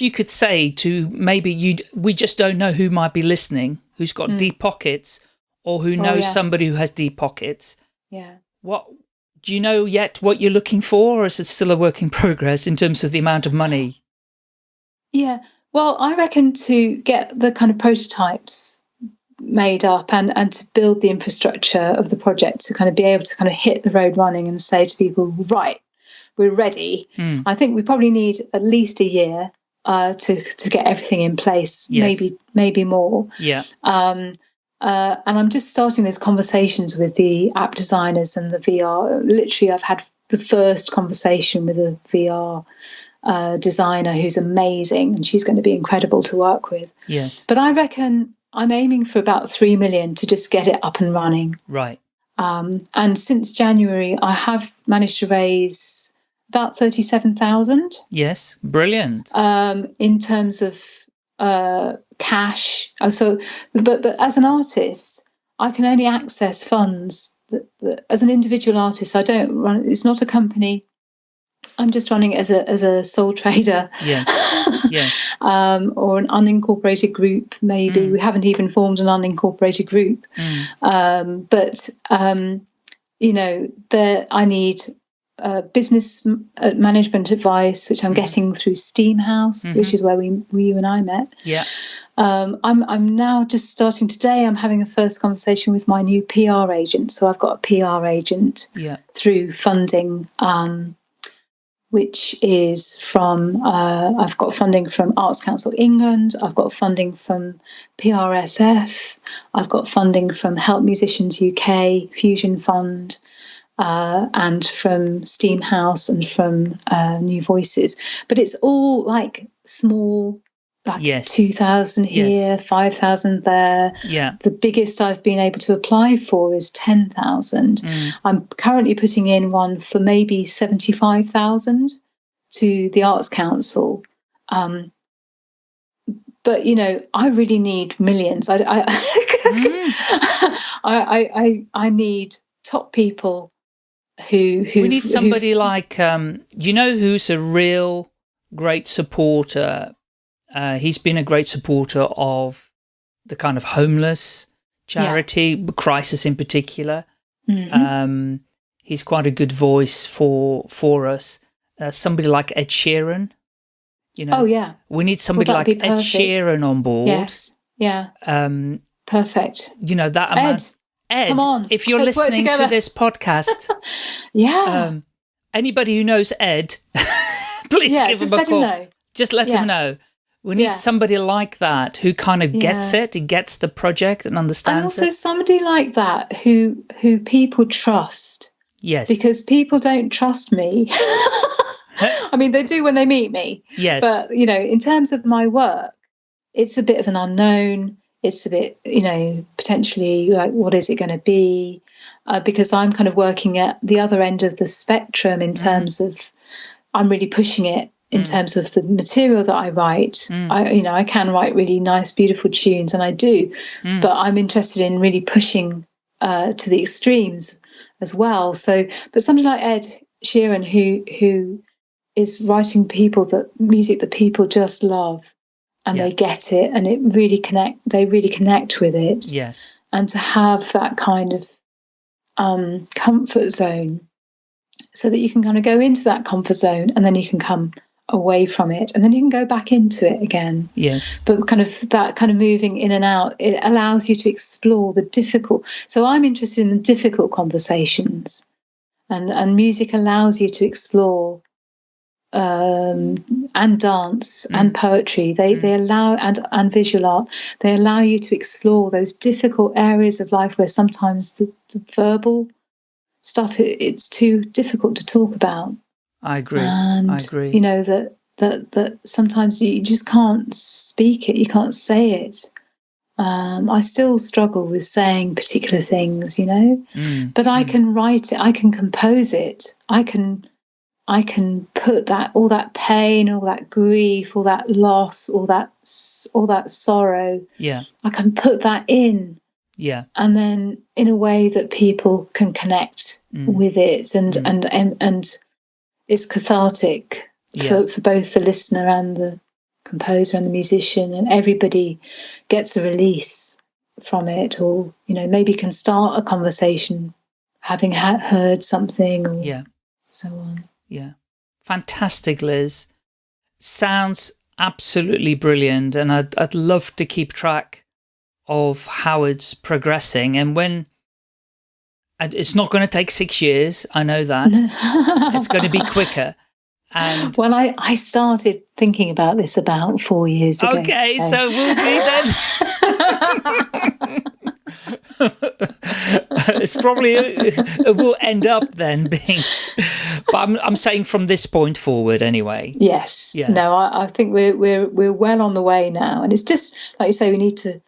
you could say to maybe we just don't know who might be listening, who's got deep pockets, or who knows somebody who has deep pockets. What do you know yet what you're looking for, or is it still a work in progress in terms of the amount of money? Well, I reckon to get the kind of prototypes made up and to build the infrastructure of the project to kind of be able to kind of hit the road running and say to people, right, we're ready. I think we probably need at least a year to get everything in place, maybe more. And I'm just starting those conversations with the app designers and the VR. Literally, I've had the first conversation with a VR designer who's amazing, and she's going to be incredible to work with. But I reckon I'm aiming for about 3 million to just get it up and running. And since January, I have managed to raise about 37,000. Yes, brilliant. In terms of cash. But as an artist, I can only access funds that as an individual artist. I don't run. It's not a company. I'm just running it as a sole trader. Yes. Yes. Or an unincorporated group, maybe. We haven't even formed an unincorporated group. But I need business management advice, which I'm getting through Steam House, which is where you and I met. Yeah. I'm now just starting today. I'm having a first conversation with my new PR agent. So I've got a PR agent through funding, which is from, I've got funding from Arts Council England, I've got funding from PRSF, I've got funding from Help Musicians UK, Fusion Fund, and from Steam House and from New Voices. But it's all like small, like 2,000 here, 5,000 there. Yeah. The biggest I've been able to apply for is 10,000. I'm currently putting in one for maybe 75,000 to the Arts Council. But I really need millions. I need top people who we need somebody like who's a real great supporter. He's been a great supporter of the kind of homeless charity, Crisis in particular. He's quite a good voice for us. Somebody like Ed Sheeran, we need somebody like Ed Sheeran on board. Yes, yeah, perfect. That amount. Ed, come on, if you're listening to this podcast, anybody who knows Ed, please give him a call. Just let him know. We need somebody like that who kind of gets it, who gets the project and understands and also it. Somebody like that who people trust. Yes. Because people don't trust me. I mean, they do when they meet me. Yes. But, in terms of my work, it's a bit of an unknown. It's a bit, potentially like, what is it going to be? Because I'm kind of working at the other end of the spectrum in terms of, I'm really pushing it. In terms of the material that I write, I can write really nice, beautiful tunes, and I do. But I'm interested in really pushing to the extremes as well. So, but somebody like Ed Sheeran, who is writing music that people just love, and they get it, and they really connect with it. Yes, and to have that kind of comfort zone, so that you can kind of go into that comfort zone, and then you can come away from it, and then you can go back into it again. Yes. But kind of moving in and out, it allows you to explore the difficult. So I'm interested in the difficult conversations, and music allows you to explore, and dance and poetry. They allow and visual art. They allow you to explore those difficult areas of life where sometimes the verbal stuff it's too difficult to talk about. I agree. And, I agree. That sometimes you just can't speak it. You can't say it. I still struggle with saying particular things, but I can write it. I can compose it. I can put all that pain, all that grief, all that loss, all that sorrow. Yeah. I can put that in. Yeah. And then in a way that people can connect with it, and it's cathartic for both the listener and the composer and the musician, and everybody gets a release from it, or maybe can start a conversation having heard something, or so on. Yeah, fantastic, Liz. Sounds absolutely brilliant, and I'd love to keep track of how it's progressing, and it's not going to take 6 years, I know that. It's going to be quicker. And well, I started thinking about this about 4 years ago. Okay, so we'll be then. It's probably it will end up then being, but I'm saying from this point forward anyway. Yes. Yeah. No, I think we're well on the way now, and it's just like you say, we need to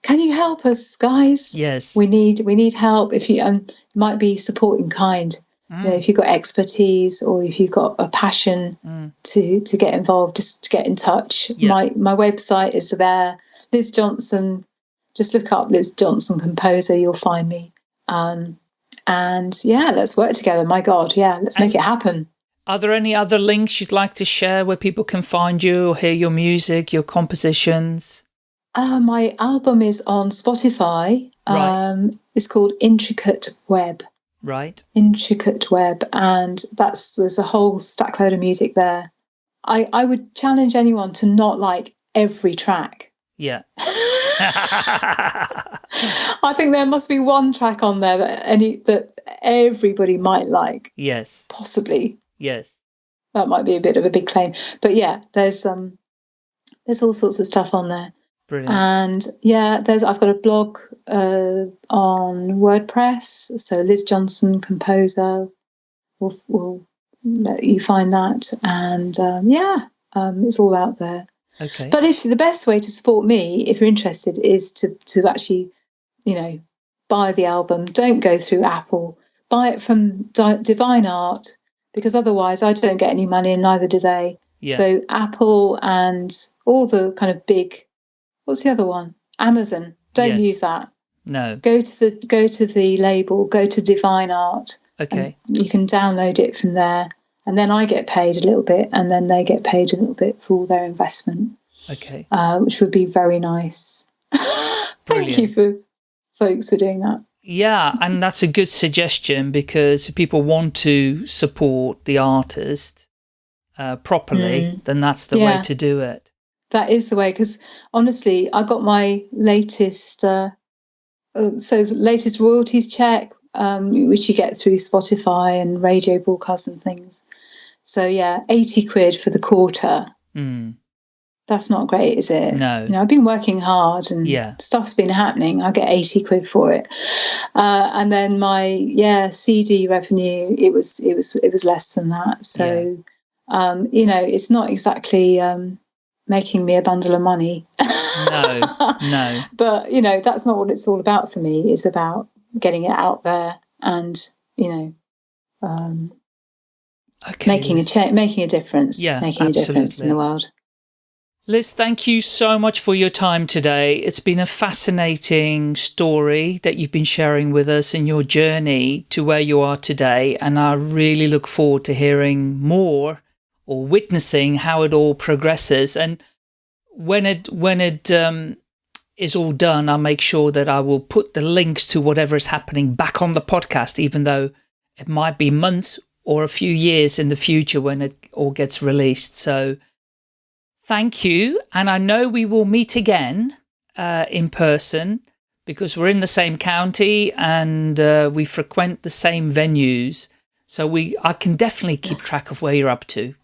can you help us, guys? Yes. We need help. If you might be support in kind. If you've got expertise or if you've got a passion to get involved, just to get in touch. My website is there. Liz Johnson. Just look up Liz Johnson composer. You'll find me. And let's work together. My God, let's make it happen. Are there any other links you'd like to share where people can find you or hear your music, your compositions? My album is on Spotify. Right. It's called Intricate Web. Right. Intricate Web. And there's a whole stack load of music there. I would challenge anyone to not like every track. Yeah. I think there must be one track on there that everybody might like. Yes. Possibly. Yes. That might be a bit of a big claim. But there's all sorts of stuff on there. Brilliant. And I've got a blog on WordPress. So Liz Johnson composer will let you find that. And it's all out there. Okay. But if the best way to support me, if you're interested, is to actually, buy the album. Don't go through Apple. Buy it from Divine Art, because otherwise I don't get any money and neither do they. Yeah. So Apple and all the kind of big, what's the other one? Amazon. Don't use that. No. Go to the label. Go to Divine Art. Okay. You can download it from there. And then I get paid a little bit, and then they get paid a little bit for all their investment. Okay. Which would be very nice. Thank you for folks for doing that. Yeah, and that's a good suggestion, because if people want to support the artist properly, then that's the way to do it. That is the way, because honestly, I got my latest, latest royalties check, which you get through Spotify and radio broadcasts and things. So 80 quid for the quarter. That's not great, is it? No. I've been working hard and stuff's been happening. I get 80 quid for it. And then my CD revenue, it was less than that. So it's not exactly making me a bundle of money. No. But that's not what it's all about for me. It's about getting it out there and making a difference. Making a difference in the world. Liz, thank you so much for your time today. It's been a fascinating story that you've been sharing with us in your journey to where you are today, and I really look forward to hearing more or witnessing how it all progresses. And when it is all done, I'll make sure that I will put the links to whatever is happening back on the podcast, even though it might be months or a few years in the future when it all gets released. So thank you. And I know we will meet again in person, because we're in the same county and we frequent the same venues. So I can definitely keep track of where you're up to.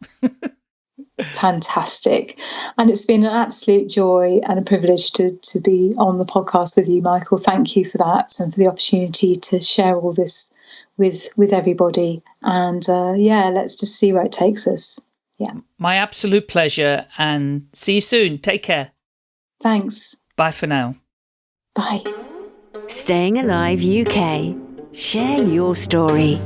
Fantastic. And it's been an absolute joy and a privilege to be on the podcast with you, Michael. Thank you for that, and for the opportunity to share all this with everybody. And let's just see where it takes us. Yeah. My absolute pleasure, and see you soon. Take care. Thanks. Bye for now. Bye. Staying Alive UK. Share your story.